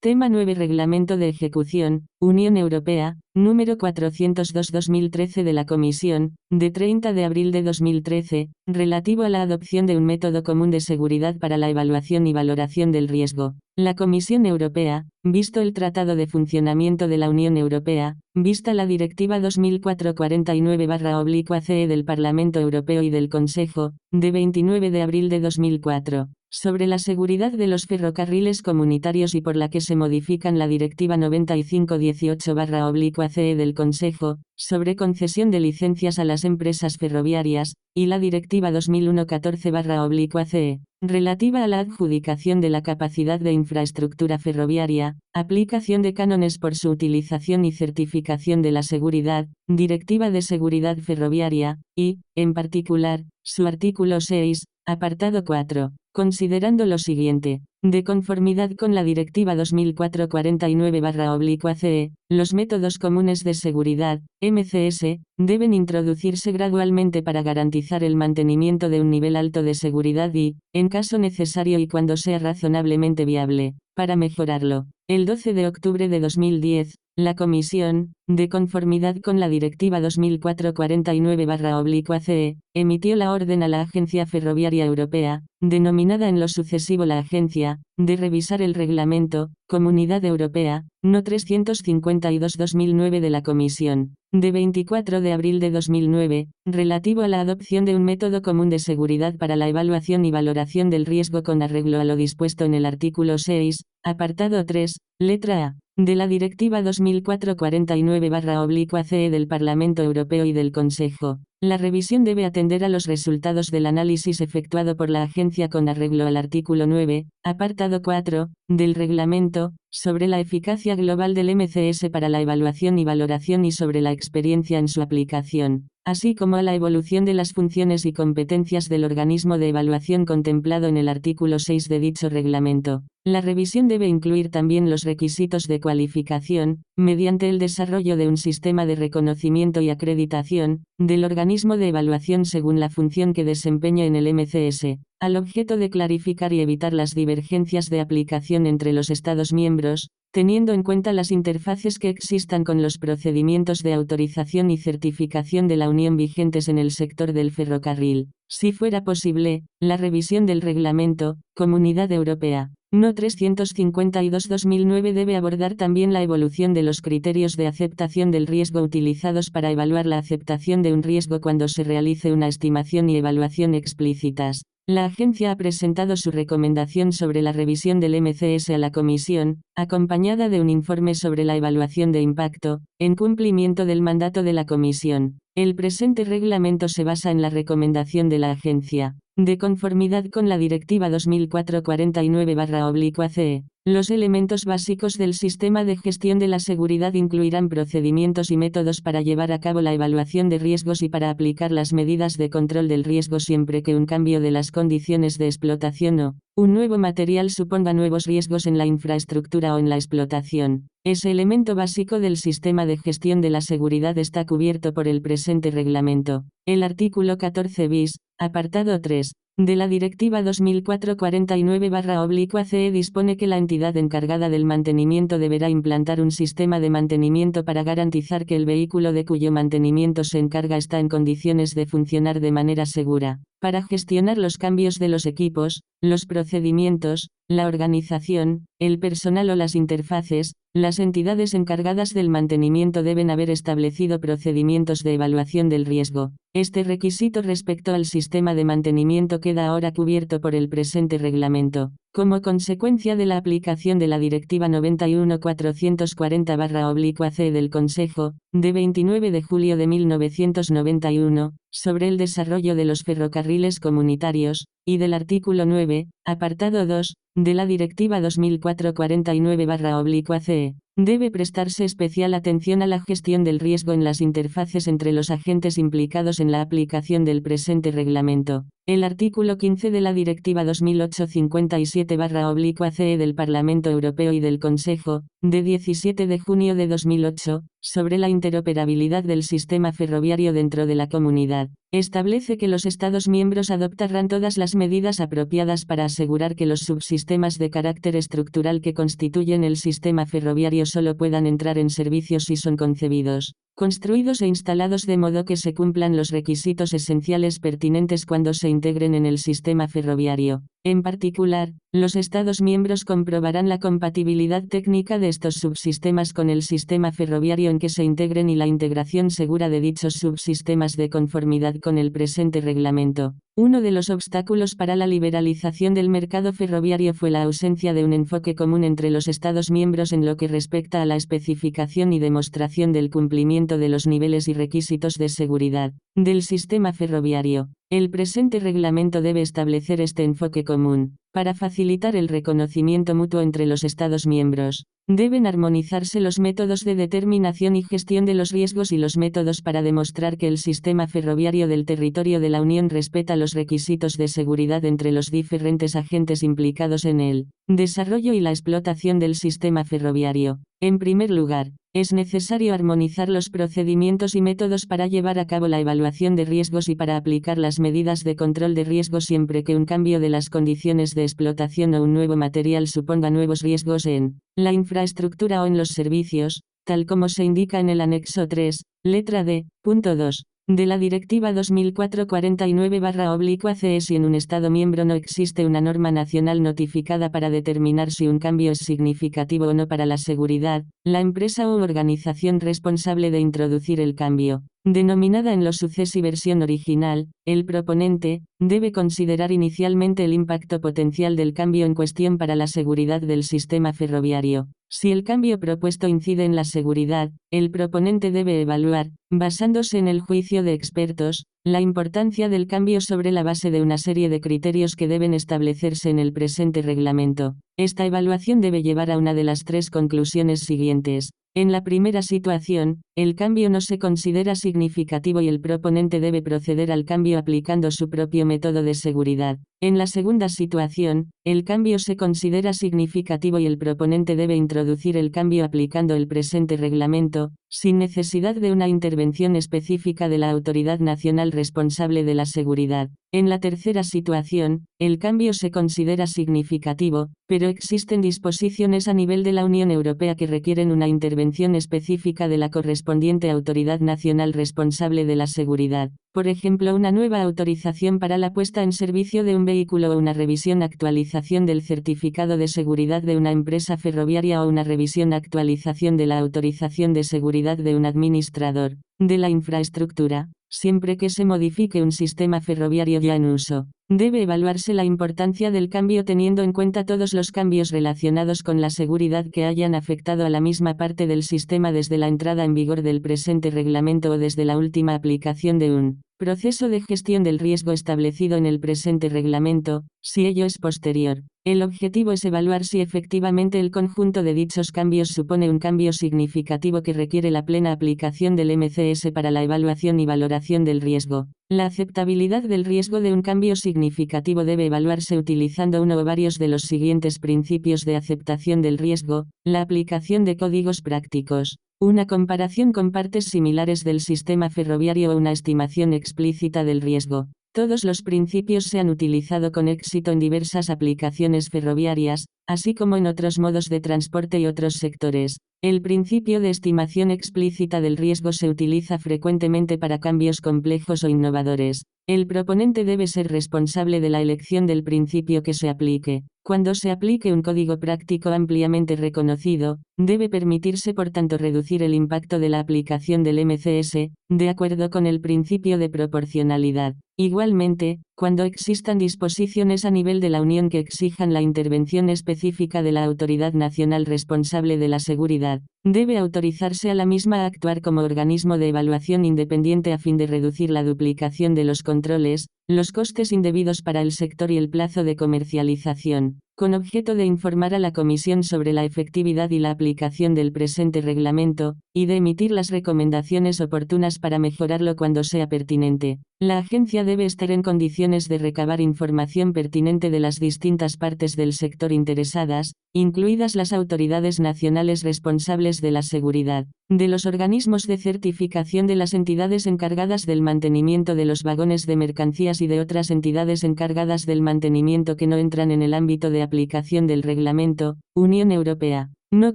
Tema 9. Reglamento de ejecución, Unión Europea, número 402/2013 de la Comisión, de 30 de abril de 2013, relativo a la adopción de un método común de seguridad para la evaluación y valoración del riesgo. La Comisión Europea, visto el Tratado de Funcionamiento de la Unión Europea, vista la Directiva 2004/49/CE del Parlamento Europeo y del Consejo, de 29 de abril de 2004, sobre la seguridad de los ferrocarriles comunitarios y por la que se modifican la Directiva 95/18/CE del Consejo, sobre concesión de licencias a las empresas ferroviarias, y la Directiva 2001/14/CE, relativa a la adjudicación de la capacidad de infraestructura ferroviaria, aplicación de cánones por su utilización y certificación de la seguridad, Directiva de Seguridad Ferroviaria, y, en particular, su artículo 6, apartado 4, considerando lo siguiente, de conformidad con la Directiva 2004/49/CE, los métodos comunes de seguridad, MCS, deben introducirse gradualmente para garantizar el mantenimiento de un nivel alto de seguridad y, en caso necesario y cuando sea razonablemente viable, para mejorarlo. El 12 de octubre de 2010, la Comisión, de conformidad con la Directiva 2004/49/CE, emitió la orden a la Agencia Ferroviaria Europea, denominada en lo sucesivo la Agencia, de revisar el Reglamento, Comunidad Europea, No. 352/2009 de la Comisión, de 24 de abril de 2009, relativo a la adopción de un método común de seguridad para la evaluación y valoración del riesgo con arreglo a lo dispuesto en el artículo 6, apartado 3, letra A, de la Directiva 2004/49/CE del Parlamento Europeo y del Consejo. La revisión debe atender a los resultados del análisis efectuado por la Agencia con arreglo al artículo 9, apartado 4, del Reglamento, sobre la eficacia global del MCS para la evaluación y valoración y sobre la experiencia en su aplicación, así como a la evolución de las funciones y competencias del organismo de evaluación contemplado en el artículo 6 de dicho reglamento. La revisión debe incluir también los requisitos de cualificación, mediante el desarrollo de un sistema de reconocimiento y acreditación, del organismo de evaluación según la función que desempeña en el MCS, al objeto de clarificar y evitar las divergencias de aplicación entre los Estados miembros, teniendo en cuenta las interfaces que existan con los procedimientos de autorización y certificación de la Unión vigentes en el sector del ferrocarril. Si fuera posible, la revisión del Reglamento, Comunidad Europea, No. 352/2009 debe abordar también la evolución de los criterios de aceptación del riesgo utilizados para evaluar la aceptación de un riesgo cuando se realice una estimación y evaluación explícitas. La agencia ha presentado su recomendación sobre la revisión del MCS a la Comisión, acompañada de un informe sobre la evaluación de impacto, en cumplimiento del mandato de la Comisión. El presente reglamento se basa en la recomendación de la agencia, de conformidad con la Directiva 2004/49/CE. Los elementos básicos del sistema de gestión de la seguridad incluirán procedimientos y métodos para llevar a cabo la evaluación de riesgos y para aplicar las medidas de control del riesgo siempre que un cambio de las condiciones de explotación o un nuevo material suponga nuevos riesgos en la infraestructura o en la explotación. Ese elemento básico del sistema de gestión de la seguridad está cubierto por el presente reglamento. El artículo 14 bis, apartado 3, de la Directiva 2004/49/CE dispone que la entidad encargada del mantenimiento deberá implantar un sistema de mantenimiento para garantizar que el vehículo de cuyo mantenimiento se encarga está en condiciones de funcionar de manera segura. Para gestionar los cambios de los equipos, los procedimientos, la organización, el personal o las interfaces, las entidades encargadas del mantenimiento deben haber establecido procedimientos de evaluación del riesgo. Este requisito respecto al sistema de mantenimiento queda ahora cubierto por el presente reglamento. Como consecuencia de la aplicación de la Directiva 91/440/CE del Consejo, de 29 de julio de 1991, sobre el desarrollo de los ferrocarriles comunitarios, y del artículo 9, apartado 2, de la Directiva 2004/49/CE, debe prestarse especial atención a la gestión del riesgo en las interfaces entre los agentes implicados en la aplicación del presente reglamento. El artículo 15 de la Directiva 2008/57/CE del Parlamento Europeo y del Consejo, de 17 de junio de 2008, sobre la interoperabilidad del sistema ferroviario dentro de la Comunidad, establece que los Estados miembros adoptarán todas las medidas apropiadas para asegurar que los subsistemas de carácter estructural que constituyen el sistema ferroviario solo puedan entrar en servicio si son concebidos, construidos e instalados de modo que se cumplan los requisitos esenciales pertinentes cuando se integren en el sistema ferroviario. En particular, los Estados miembros comprobarán la compatibilidad técnica de estos subsistemas con el sistema ferroviario en que se integren y la integración segura de dichos subsistemas de conformidad con el presente reglamento. Uno de los obstáculos para la liberalización del mercado ferroviario fue la ausencia de un enfoque común entre los Estados miembros en lo que respecta a la especificación y demostración del cumplimiento de los niveles y requisitos de seguridad del sistema ferroviario. El presente reglamento debe establecer este enfoque común. Para facilitar el reconocimiento mutuo entre los Estados miembros, deben armonizarse los métodos de determinación y gestión de los riesgos y los métodos para demostrar que el sistema ferroviario del territorio de la Unión respeta los requisitos de seguridad entre los diferentes agentes implicados en el desarrollo y la explotación del sistema ferroviario. En primer lugar, es necesario armonizar los procedimientos y métodos para llevar a cabo la evaluación de riesgos y para aplicar las medidas de control de riesgo siempre que un cambio de las condiciones de explotación o un nuevo material suponga nuevos riesgos en la infraestructura o en los servicios, tal como se indica en el anexo 3, letra D, punto 2. De la Directiva 2004/49/CE. Si en un Estado miembro no existe una norma nacional notificada para determinar si un cambio es significativo o no para la seguridad, la empresa u organización responsable de introducir el cambio, denominada en los sucesi versión original, el proponente, debe considerar inicialmente el impacto potencial del cambio en cuestión para la seguridad del sistema ferroviario. Si el cambio propuesto incide en la seguridad, el proponente debe evaluar, basándose en el juicio de expertos, la importancia del cambio sobre la base de una serie de criterios que deben establecerse en el presente reglamento. Esta evaluación debe llevar a una de las tres conclusiones siguientes. En la primera situación, el cambio no se considera significativo y el proponente debe proceder al cambio aplicando su propio método de seguridad. En la segunda situación, el cambio se considera significativo y el proponente debe introducir el cambio aplicando el presente reglamento, sin necesidad de una intervención específica de la autoridad nacional responsable de la seguridad. En la tercera situación, el cambio se considera significativo, pero existen disposiciones a nivel de la Unión Europea que requieren una intervención específica de la correspondiente autoridad nacional responsable de la seguridad. Por ejemplo, una nueva autorización para la puesta en servicio de un vehículo o una revisión actualización del certificado de seguridad de una empresa ferroviaria o una revisión actualización de la autorización de seguridad de un administrador de la infraestructura. Siempre que se modifique un sistema ferroviario ya en uso, debe evaluarse la importancia del cambio teniendo en cuenta todos los cambios relacionados con la seguridad que hayan afectado a la misma parte del sistema desde la entrada en vigor del presente reglamento o desde la última aplicación de un proceso de gestión del riesgo establecido en el presente reglamento, si ello es posterior. El objetivo es evaluar si efectivamente el conjunto de dichos cambios supone un cambio significativo que requiere la plena aplicación del MCS para la evaluación y valoración del riesgo. La aceptabilidad del riesgo de un cambio significativo debe evaluarse utilizando uno o varios de los siguientes principios de aceptación del riesgo: la aplicación de códigos prácticos, una comparación con partes similares del sistema ferroviario o una estimación explícita del riesgo. Todos los principios se han utilizado con éxito en diversas aplicaciones ferroviarias, así como en otros modos de transporte y otros sectores. El principio de estimación explícita del riesgo se utiliza frecuentemente para cambios complejos o innovadores. El proponente debe ser responsable de la elección del principio que se aplique. Cuando se aplique un código práctico ampliamente reconocido, debe permitirse por tanto reducir el impacto de la aplicación del MCS, de acuerdo con el principio de proporcionalidad. Igualmente, cuando existan disposiciones a nivel de la Unión que exijan la intervención específica de la autoridad nacional responsable de la seguridad, debe autorizarse a la misma a actuar como organismo de evaluación independiente a fin de reducir la duplicación de los controles, los costes indebidos para el sector y el plazo de comercialización, con objeto de informar a la Comisión sobre la efectividad y la aplicación del presente reglamento, y de emitir las recomendaciones oportunas para mejorarlo cuando sea pertinente. La agencia debe estar en condiciones de recabar información pertinente de las distintas partes del sector interesadas, incluidas las autoridades nacionales responsables nacionales de la seguridad, de los organismos de certificación de las entidades encargadas del mantenimiento de los vagones de mercancías y de otras entidades encargadas del mantenimiento que no entran en el ámbito de aplicación del Reglamento, Unión Europea, No.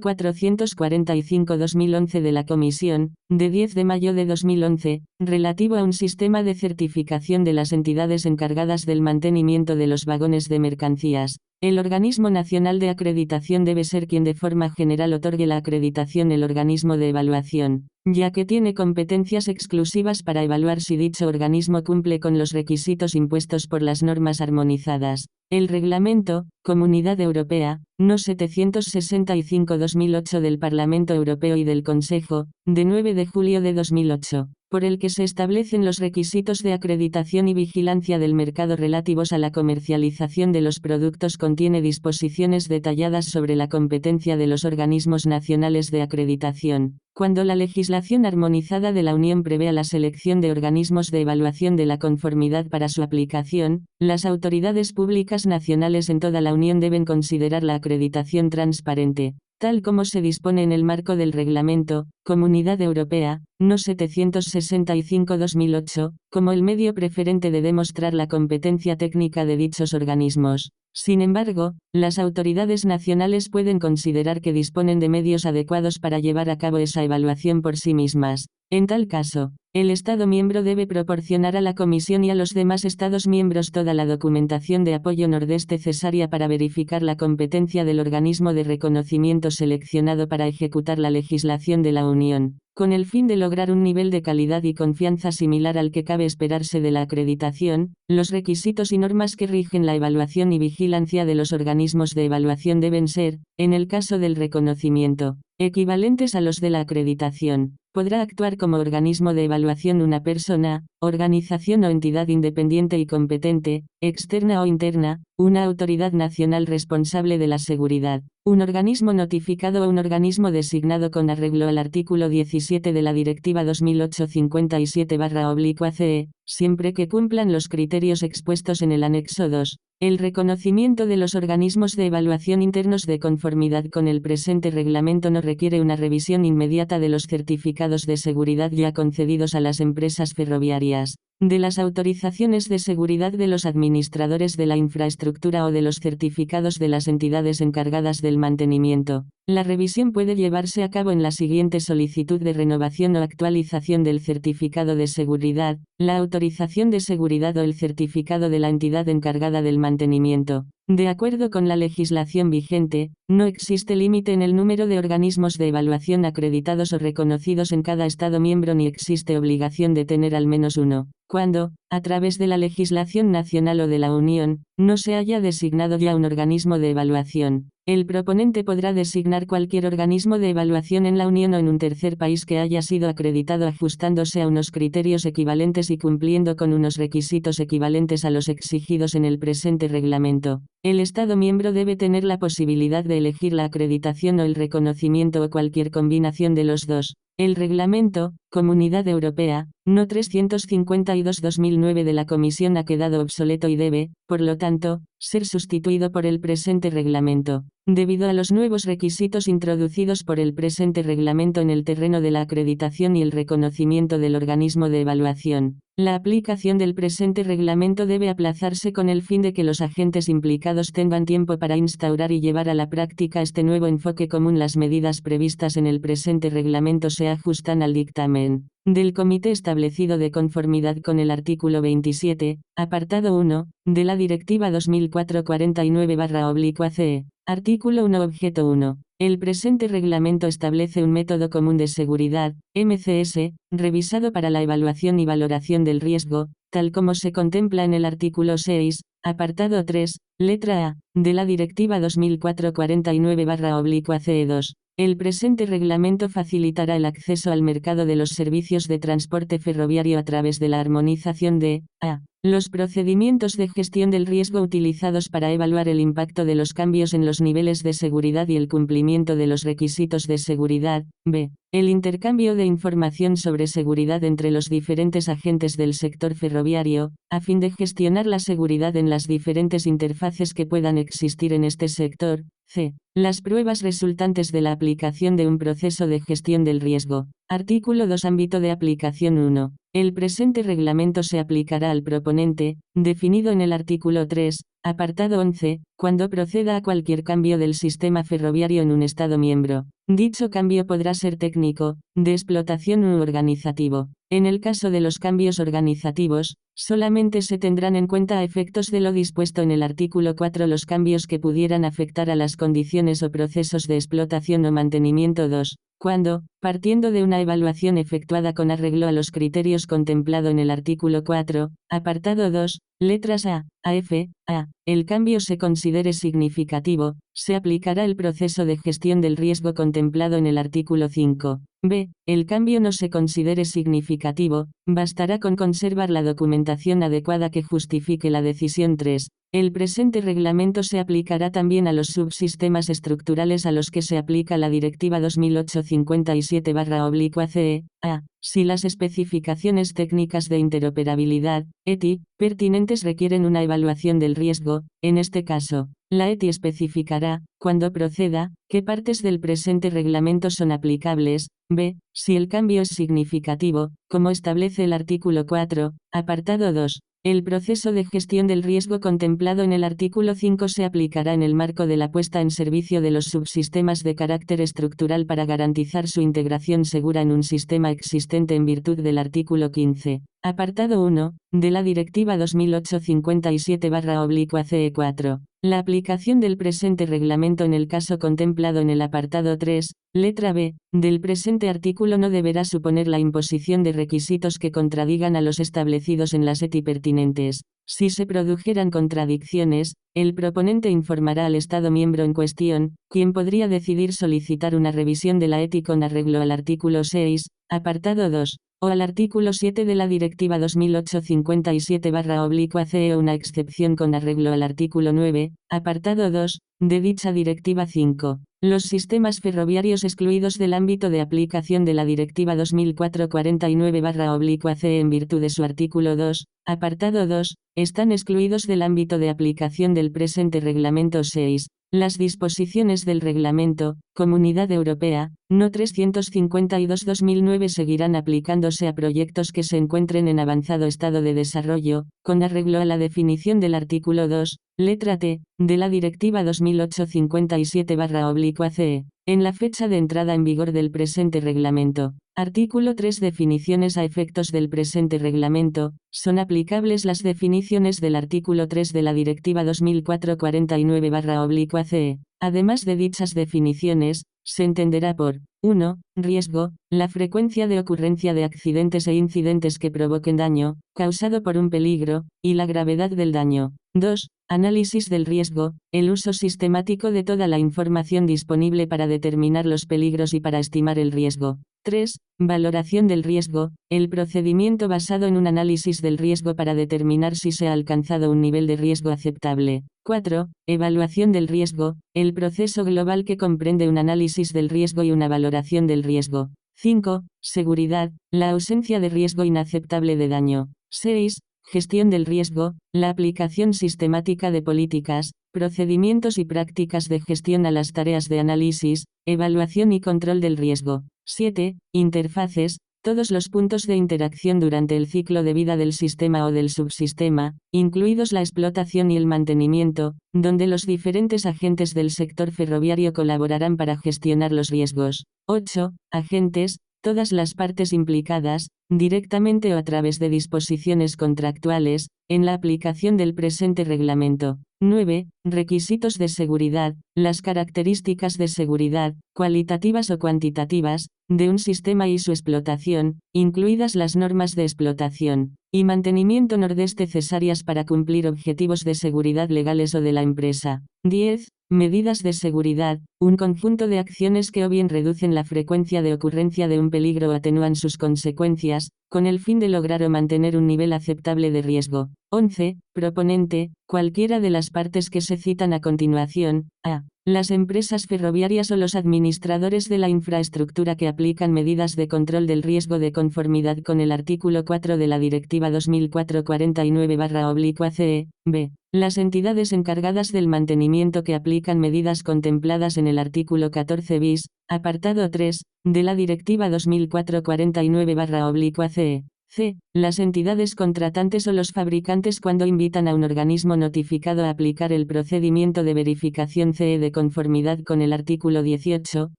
445/2011 de la Comisión, de 10 de mayo de 2011, relativo a un sistema de certificación de las entidades encargadas del mantenimiento de los vagones de mercancías. El organismo nacional de acreditación debe ser quien de forma general otorgue la acreditación el organismo de evaluación, ya que tiene competencias exclusivas para evaluar si dicho organismo cumple con los requisitos impuestos por las normas armonizadas. El Reglamento, Comunidad Europea, No. 765/2008 del Parlamento Europeo y del Consejo, de 9 de julio de 2008, por el que se establecen los requisitos de acreditación y vigilancia del mercado relativos a la comercialización de los productos, contiene disposiciones detalladas sobre la competencia de los organismos nacionales de acreditación. Cuando la legislación armonizada de la Unión prevea la selección de organismos de evaluación de la conformidad para su aplicación, las autoridades públicas nacionales en toda la Unión deben considerar la acreditación transparente, tal como se dispone en el marco del Reglamento, Comunidad Europea, No. 765/2008, como el medio preferente de demostrar la competencia técnica de dichos organismos. Sin embargo, las autoridades nacionales pueden considerar que disponen de medios adecuados para llevar a cabo esa evaluación por sí mismas. En tal caso, el Estado miembro debe proporcionar a la Comisión y a los demás Estados miembros toda la documentación de apoyo necesaria para verificar la competencia del organismo de reconocimiento seleccionado para ejecutar la legislación de la Unión, con el fin de lograr un nivel de calidad y confianza similar al que cabe esperarse de la acreditación. Los requisitos y normas que rigen la evaluación y vigilancia de los organismos de evaluación deben ser, en el caso del reconocimiento, equivalentes a los de la acreditación. Podrá actuar como organismo de evaluación una persona, organización o entidad independiente y competente, externa o interna, una autoridad nacional responsable de la seguridad, un organismo notificado o un organismo designado con arreglo al artículo 17 de la Directiva 2008/57/CE, siempre que cumplan los criterios expuestos en el anexo 2. El reconocimiento de los organismos de evaluación internos de conformidad con el presente reglamento no requiere una revisión inmediata de los certificados de seguridad ya concedidos a las empresas ferroviarias, de las autorizaciones de seguridad de los administradores de la infraestructura o de los certificados de las entidades encargadas del mantenimiento. La revisión puede llevarse a cabo en la siguiente solicitud de renovación o actualización del certificado de seguridad, la autorización de seguridad o el certificado de la entidad encargada del mantenimiento. De acuerdo con la legislación vigente, no existe límite en el número de organismos de evaluación acreditados o reconocidos en cada Estado miembro ni existe obligación de tener al menos uno, cuando, a través de la legislación nacional o de la Unión, no se haya designado ya un organismo de evaluación. El proponente podrá designar cualquier organismo de evaluación en la Unión o en un tercer país que haya sido acreditado ajustándose a unos criterios equivalentes y cumpliendo con unos requisitos equivalentes a los exigidos en el presente reglamento. El Estado miembro debe tener la posibilidad de elegir la acreditación o el reconocimiento o cualquier combinación de los dos. El Reglamento, Comunidad Europea, No. 352/2009 de la Comisión ha quedado obsoleto y debe, por lo tanto, ser sustituido por el presente reglamento. Debido a los nuevos requisitos introducidos por el presente reglamento en el terreno de la acreditación y el reconocimiento del organismo de evaluación, la aplicación del presente reglamento debe aplazarse con el fin de que los agentes implicados tengan tiempo para instaurar y llevar a la práctica este nuevo enfoque común. Las medidas previstas en el presente reglamento se ajustan al dictamen del Comité establecido de conformidad con el artículo 27, apartado 1, de la Directiva 2004/49/CE. Artículo 1. Objeto 1. El presente reglamento establece un método común de seguridad, MCS, revisado para la evaluación y valoración del riesgo, tal como se contempla en el artículo 6, apartado 3, letra A, de la Directiva 2004/49/CE2. El presente reglamento facilitará el acceso al mercado de los servicios de transporte ferroviario a través de la armonización de a. Los procedimientos de gestión del riesgo utilizados para evaluar el impacto de los cambios en los niveles de seguridad y el cumplimiento de los requisitos de seguridad. B. El intercambio de información sobre seguridad entre los diferentes agentes del sector ferroviario, a fin de gestionar la seguridad en las diferentes interfaces que puedan existir en este sector. C. Las pruebas resultantes de la aplicación de un proceso de gestión del riesgo. Artículo 2. Ámbito de aplicación 1. El presente reglamento se aplicará al proponente, definido en el artículo 3, apartado 11, cuando proceda a cualquier cambio del sistema ferroviario en un Estado miembro. Dicho cambio podrá ser técnico, de explotación u organizativo. En el caso de los cambios organizativos, solamente se tendrán en cuenta a efectos de lo dispuesto en el artículo 4 los cambios que pudieran afectar a las condiciones o procesos de explotación o mantenimiento. 2. Cuando, partiendo de una evaluación efectuada con arreglo a los criterios contemplado en el artículo 4, apartado 2, letras A, F, A, el cambio se considere significativo, se aplicará el proceso de gestión del riesgo contemplado en el artículo 5. B. El cambio no se considere significativo, bastará con conservar la documentación adecuada que justifique la decisión. 3. El presente reglamento se aplicará también a los subsistemas estructurales a los que se aplica la Directiva 2008/57/CE, a. Si las especificaciones técnicas de interoperabilidad, ETI, pertinentes requieren una evaluación del riesgo, en este caso, la ETI especificará, cuando proceda, qué partes del presente reglamento son aplicables. B. Si el cambio es significativo, como establece el artículo 4, apartado 2. El proceso de gestión del riesgo contemplado en el artículo 5 se aplicará en el marco de la puesta en servicio de los subsistemas de carácter estructural para garantizar su integración segura en un sistema existente en virtud del artículo 15, apartado 1, de la Directiva 2008/57/CE4. La aplicación del presente reglamento en el caso contemplado en el apartado 3, letra B, del presente artículo no deberá suponer la imposición de requisitos que contradigan a los establecidos en las ETI pertinentes. Si se produjeran contradicciones, el proponente informará al Estado miembro en cuestión, quien podría decidir solicitar una revisión de la ETI con arreglo al artículo 6, apartado 2, o al artículo 7 de la Directiva 2008/57/CE o una excepción con arreglo al artículo 9, apartado 2, de dicha Directiva 5. Los sistemas ferroviarios excluidos del ámbito de aplicación de la Directiva 2004/49/CE en virtud de su artículo 2, apartado 2, están excluidos del ámbito de aplicación del presente reglamento 6. Las disposiciones del Reglamento, Comunidad Europea, No. 352/2009 seguirán aplicándose a proyectos que se encuentren en avanzado estado de desarrollo, con arreglo a la definición del artículo 2, letra T, de la Directiva 2008/57/CE, en la fecha de entrada en vigor del presente reglamento. Artículo 3. Definiciones a efectos del presente reglamento. Son aplicables las definiciones del artículo 3 de la Directiva 2004/49/CE. Además de dichas definiciones, se entenderá por 1. Riesgo, la frecuencia de ocurrencia de accidentes e incidentes que provoquen daño, causado por un peligro, y la gravedad del daño. 2. Análisis del riesgo, el uso sistemático de toda la información disponible para determinar los peligros y para estimar el riesgo. 3. Valoración del riesgo, el procedimiento basado en un análisis del riesgo para determinar si se ha alcanzado un nivel de riesgo aceptable. 4. Evaluación del riesgo, el proceso global que comprende un análisis del riesgo y una valoración del riesgo. 5. Seguridad, la ausencia de riesgo inaceptable de daño. 6. Gestión del riesgo, la aplicación sistemática de políticas, procedimientos y prácticas de gestión a las tareas de análisis, evaluación y control del riesgo. 7. Interfaces, todos los puntos de interacción durante el ciclo de vida del sistema o del subsistema, incluidos la explotación y el mantenimiento, donde los diferentes agentes del sector ferroviario colaborarán para gestionar los riesgos. 8. Agentes, todas las partes implicadas, directamente o a través de disposiciones contractuales, en la aplicación del presente reglamento. 9. Requisitos de seguridad, las características de seguridad, cualitativas o cuantitativas, de un sistema y su explotación, incluidas las normas de explotación y mantenimiento necesarias para cumplir objetivos de seguridad legales o de la empresa. 10. Medidas de seguridad, un conjunto de acciones que o bien reducen la frecuencia de ocurrencia de un peligro o atenúan sus consecuencias, con el fin de lograr o mantener un nivel aceptable de riesgo. 11. Proponente, cualquiera de las partes que se citan a continuación, a. Las empresas ferroviarias o los administradores de la infraestructura que aplican medidas de control del riesgo de conformidad con el artículo 4 de la Directiva Directiva 2004/49/CE. B. Las entidades encargadas del mantenimiento que aplican medidas contempladas en el artículo 14 bis, apartado 3, de la Directiva 2004/49/CE. C. Las entidades contratantes o los fabricantes cuando invitan a un organismo notificado a aplicar el procedimiento de verificación CE de conformidad con el artículo 18,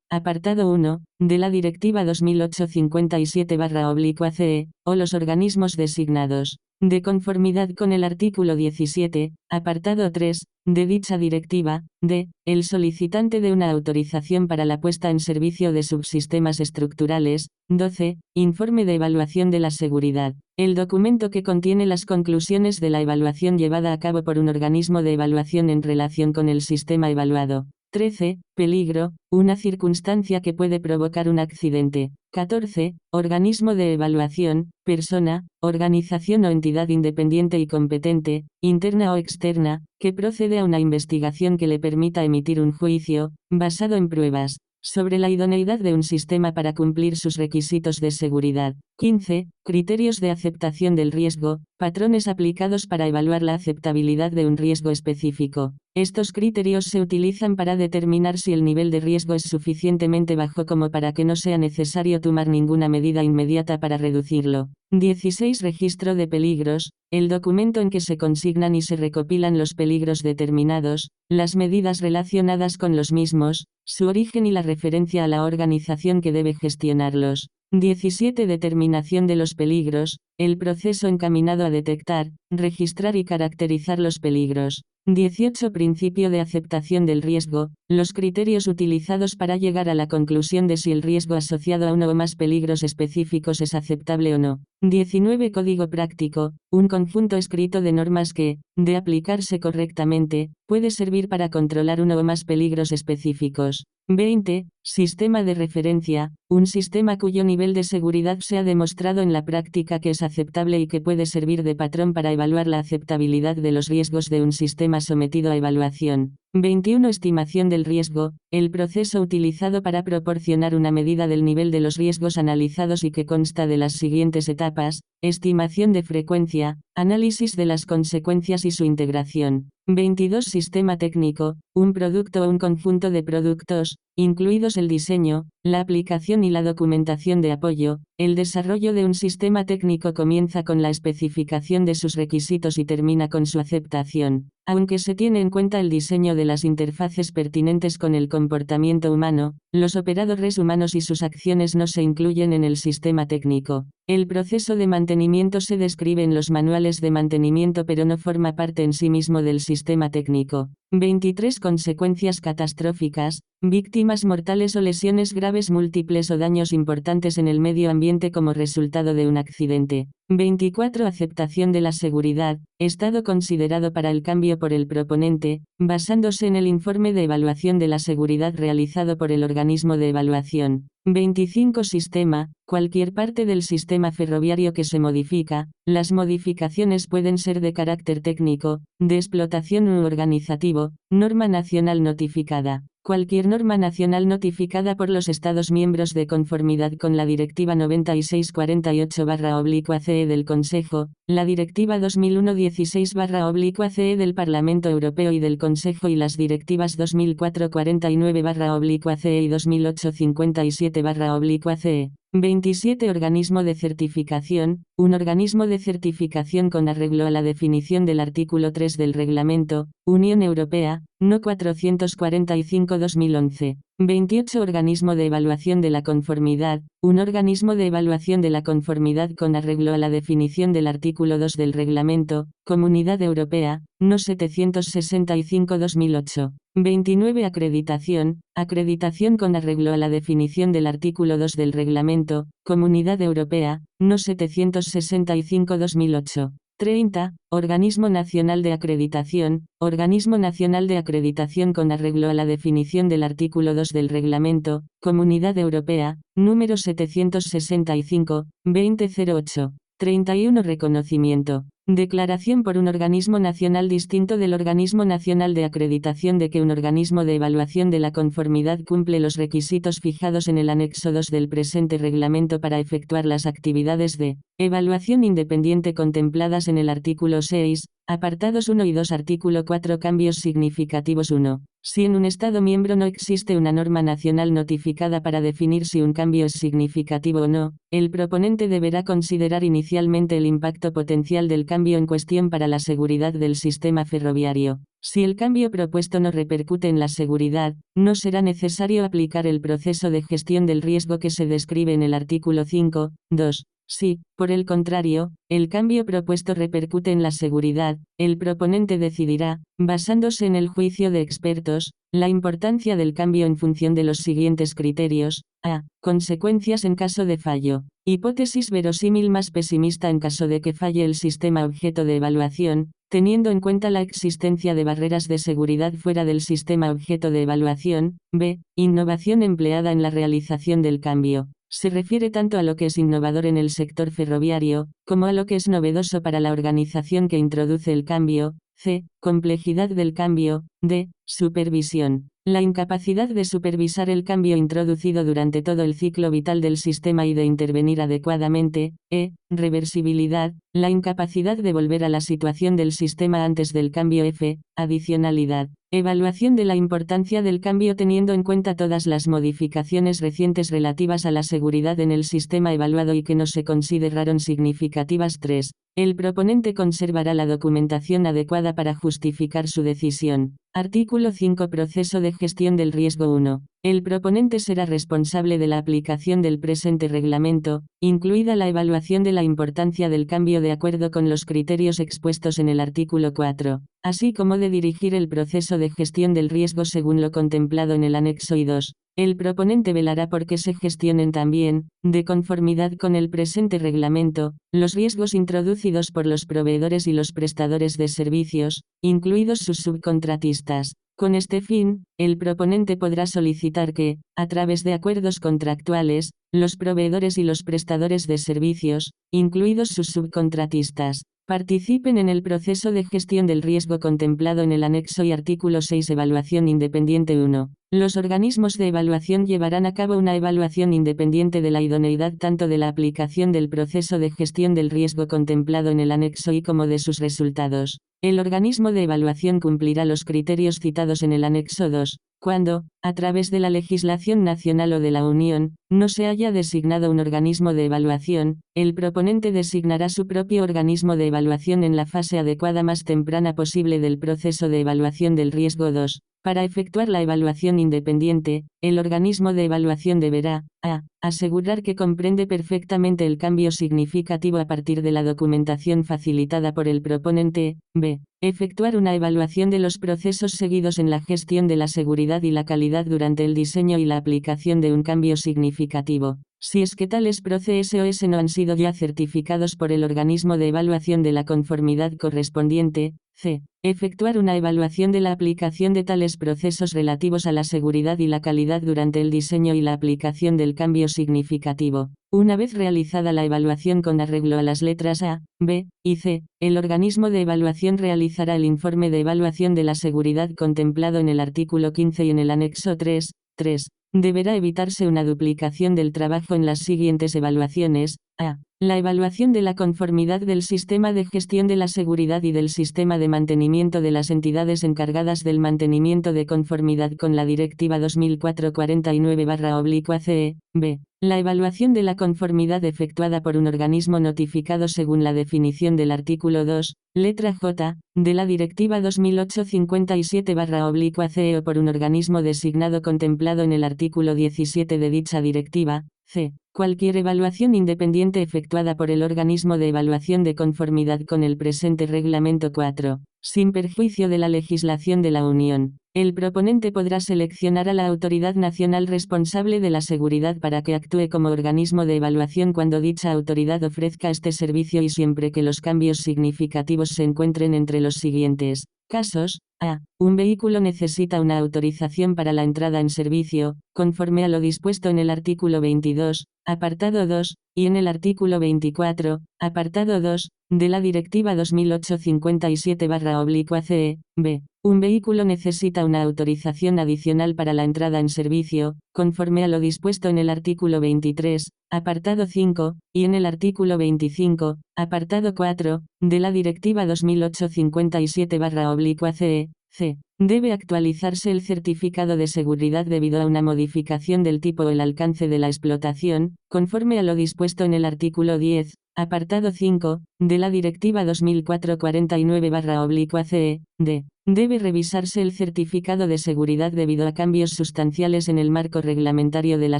apartado 1, de la Directiva 2008/57/CE, o los organismos designados, de conformidad con el artículo 17, apartado 3, de dicha directiva. D. El solicitante de una autorización para la puesta en servicio de subsistemas estructurales. 12. Informe de evaluación de la seguridad. El documento que contiene las conclusiones de la evaluación llevada a cabo por un organismo de evaluación en relación con el sistema evaluado. 13. Peligro, una circunstancia que puede provocar un accidente. 14. Organismo de evaluación, persona, organización o entidad independiente y competente, interna o externa, que procede a una investigación que le permita emitir un juicio, basado en pruebas, sobre la idoneidad de un sistema para cumplir sus requisitos de seguridad. 15. Criterios de aceptación del riesgo, patrones aplicados para evaluar la aceptabilidad de un riesgo específico. Estos criterios se utilizan para determinar si el nivel de riesgo es suficientemente bajo como para que no sea necesario tomar ninguna medida inmediata para reducirlo. 16. Registro de peligros, el documento en que se consignan y se recopilan los peligros determinados, las medidas relacionadas con los mismos, su origen y la referencia a la organización que debe gestionarlos. 17. Determinación de los peligros, el proceso encaminado a detectar, registrar y caracterizar los peligros. 18. Principio de aceptación del riesgo, los criterios utilizados para llegar a la conclusión de si el riesgo asociado a uno o más peligros específicos es aceptable o no. 19. Código práctico, un conjunto escrito de normas que, de aplicarse correctamente, puede servir para controlar uno o más peligros específicos. 20. Sistema de referencia, un sistema cuyo nivel de seguridad se ha demostrado en la práctica que es aceptable y que puede servir de patrón para evaluar la aceptabilidad de los riesgos de un sistema sometido a evaluación. 21. Estimación del riesgo, el proceso utilizado para proporcionar una medida del nivel de los riesgos analizados y que consta de las siguientes etapas: estimación de frecuencia, análisis de las consecuencias y su integración. 22. Sistema técnico, un producto o un conjunto de productos, incluidos el diseño, la aplicación y la documentación de apoyo. El desarrollo de un sistema técnico comienza con la especificación de sus requisitos y termina con su aceptación. Aunque se tiene en cuenta el diseño de las interfaces pertinentes con el comportamiento humano, los operadores humanos y sus acciones no se incluyen en el sistema técnico. El proceso de mantenimiento se describe en los manuales de mantenimiento pero no forma parte en sí mismo del sistema técnico. 23. Consecuencias catastróficas, víctimas mortales o lesiones graves múltiples o daños importantes en el medio ambiente como resultado de un accidente. 24. Aceptación de la seguridad, estado considerado para el cambio por el proponente, basándose en el informe de evaluación de la seguridad realizado por el organismo de evaluación. 25. Sistema, cualquier parte del sistema ferroviario que se modifica. Las modificaciones pueden ser de carácter técnico, de explotación u organizativo. Norma nacional notificada. Cualquier norma nacional notificada por los Estados miembros de conformidad con la Directiva 9648/CE del Consejo, la Directiva 2001/16/CE del Parlamento Europeo y del Consejo y las Directivas 2004/49/CE y 2008/57/CE. 27. Organismo de certificación, un organismo de certificación con arreglo a la definición del artículo 3 del Reglamento, Unión Europea, No. 445/2011. 28. Organismo de evaluación de la conformidad, un organismo de evaluación de la conformidad con arreglo a la definición del artículo 2 del Reglamento, Comunidad Europea, No. 765/2008. 29. Acreditación, acreditación con arreglo a la definición del artículo 2 del Reglamento, Comunidad Europea, No. 765/2008. 30. Organismo Nacional de Acreditación, Organismo Nacional de Acreditación con arreglo a la definición del artículo 2 del Reglamento, Comunidad Europea, número 765/2008. 31. Reconocimiento, Declaración por un organismo nacional distinto del organismo nacional de acreditación de que un organismo de evaluación de la conformidad cumple los requisitos fijados en el anexo 2 del presente reglamento para efectuar las actividades de evaluación independiente contempladas en el artículo 6, apartados 1 y 2. Artículo 4. Cambios significativos. 1. Si en un Estado miembro no existe una norma nacional notificada para definir si un cambio es significativo o no, el proponente deberá considerar inicialmente el impacto potencial del cambio en cuestión para la seguridad del sistema ferroviario. Si el cambio propuesto no repercute en la seguridad, no será necesario aplicar el proceso de gestión del riesgo que se describe en el artículo 5. 2. Si, por el contrario, el cambio propuesto repercute en la seguridad, el proponente decidirá, basándose en el juicio de expertos, la importancia del cambio en función de los siguientes criterios. A. Consecuencias en caso de fallo. Hipótesis verosímil más pesimista en caso de que falle el sistema objeto de evaluación, teniendo en cuenta la existencia de barreras de seguridad fuera del sistema objeto de evaluación. B. Innovación empleada en la realización del cambio. Se refiere tanto a lo que es innovador en el sector ferroviario, como a lo que es novedoso para la organización que introduce el cambio. C. Complejidad del cambio. D. Supervisión. La incapacidad de supervisar el cambio introducido durante todo el ciclo vital del sistema y de intervenir adecuadamente. E. Reversibilidad. La incapacidad de volver a la situación del sistema antes del cambio. F. Adicionalidad. Evaluación de la importancia del cambio teniendo en cuenta todas las modificaciones recientes relativas a la seguridad en el sistema evaluado y que no se consideraron significativas. 3. El proponente conservará la documentación adecuada para justificar su decisión. Artículo 5. Proceso de gestión del riesgo. 1. El proponente será responsable de la aplicación del presente reglamento, incluida la evaluación de la importancia del cambio de acuerdo con los criterios expuestos en el artículo 4, así como de dirigir el proceso de gestión del riesgo según lo contemplado en el anexo I. 2. El proponente velará por que se gestionen también, de conformidad con el presente reglamento, los riesgos introducidos por los proveedores y los prestadores de servicios, incluidos sus subcontratistas. Con este fin, el proponente podrá solicitar que, a través de acuerdos contractuales, los proveedores y los prestadores de servicios, incluidos sus subcontratistas, participen en el proceso de gestión del riesgo contemplado en el anexo y artículo 6. Evaluación independiente. 1. Los organismos de evaluación llevarán a cabo una evaluación independiente de la idoneidad tanto de la aplicación del proceso de gestión del riesgo contemplado en el anexo y como de sus resultados. El organismo de evaluación cumplirá los criterios citados en el anexo 2, cuando, a través de la legislación nacional o de la Unión, no se haya designado un organismo de evaluación, el proponente designará su propio organismo de evaluación en la fase adecuada más temprana posible del proceso de evaluación del riesgo. 2. Para efectuar la evaluación independiente, el organismo de evaluación deberá, a. Asegurar que comprende perfectamente el cambio significativo a partir de la documentación facilitada por el proponente. B. Efectuar una evaluación de los procesos seguidos en la gestión de la seguridad y la calidad durante el diseño y la aplicación de un cambio significativo, si es que tales procesos no han sido ya certificados por el organismo de evaluación de la conformidad correspondiente. C. Efectuar una evaluación de la aplicación de tales procesos relativos a la seguridad y la calidad durante el diseño y la aplicación del cambio significativo. Una vez realizada la evaluación con arreglo a las letras A, B y C, el organismo de evaluación realizará el informe de evaluación de la seguridad contemplado en el artículo 15 y en el anexo 3. 3. Deberá evitarse una duplicación del trabajo en las siguientes evaluaciones. A. La evaluación de la conformidad del sistema de gestión de la seguridad y del sistema de mantenimiento de las entidades encargadas del mantenimiento de conformidad con la Directiva 2004/49/CE. B. La evaluación de la conformidad efectuada por un organismo notificado según la definición del artículo 2, letra J, de la Directiva 2008/57/CE o por un organismo designado contemplado en el artículo 17 de dicha directiva. C. Cualquier evaluación independiente efectuada por el organismo de evaluación de conformidad con el presente reglamento 4, sin perjuicio de la legislación de la Unión. El proponente podrá seleccionar a la autoridad nacional responsable de la seguridad para que actúe como organismo de evaluación cuando dicha autoridad ofrezca este servicio y siempre que los cambios significativos se encuentren entre los siguientes. Casos: A. Un vehículo necesita una autorización para la entrada en servicio, conforme a lo dispuesto en el artículo 22, apartado 2, y en el artículo 24, apartado 2, de la Directiva 2008/57/CE. B. Un vehículo necesita una autorización adicional para la entrada en servicio, conforme a lo dispuesto en el artículo 23, apartado 5, y en el artículo 25, apartado 4, de la Directiva 2008/57/CE. C. Debe actualizarse el certificado de seguridad debido a una modificación del tipo o el alcance de la explotación, conforme a lo dispuesto en el artículo 10, apartado 5, de la Directiva 2004/49/CE. D. Debe revisarse el certificado de seguridad debido a cambios sustanciales en el marco reglamentario de la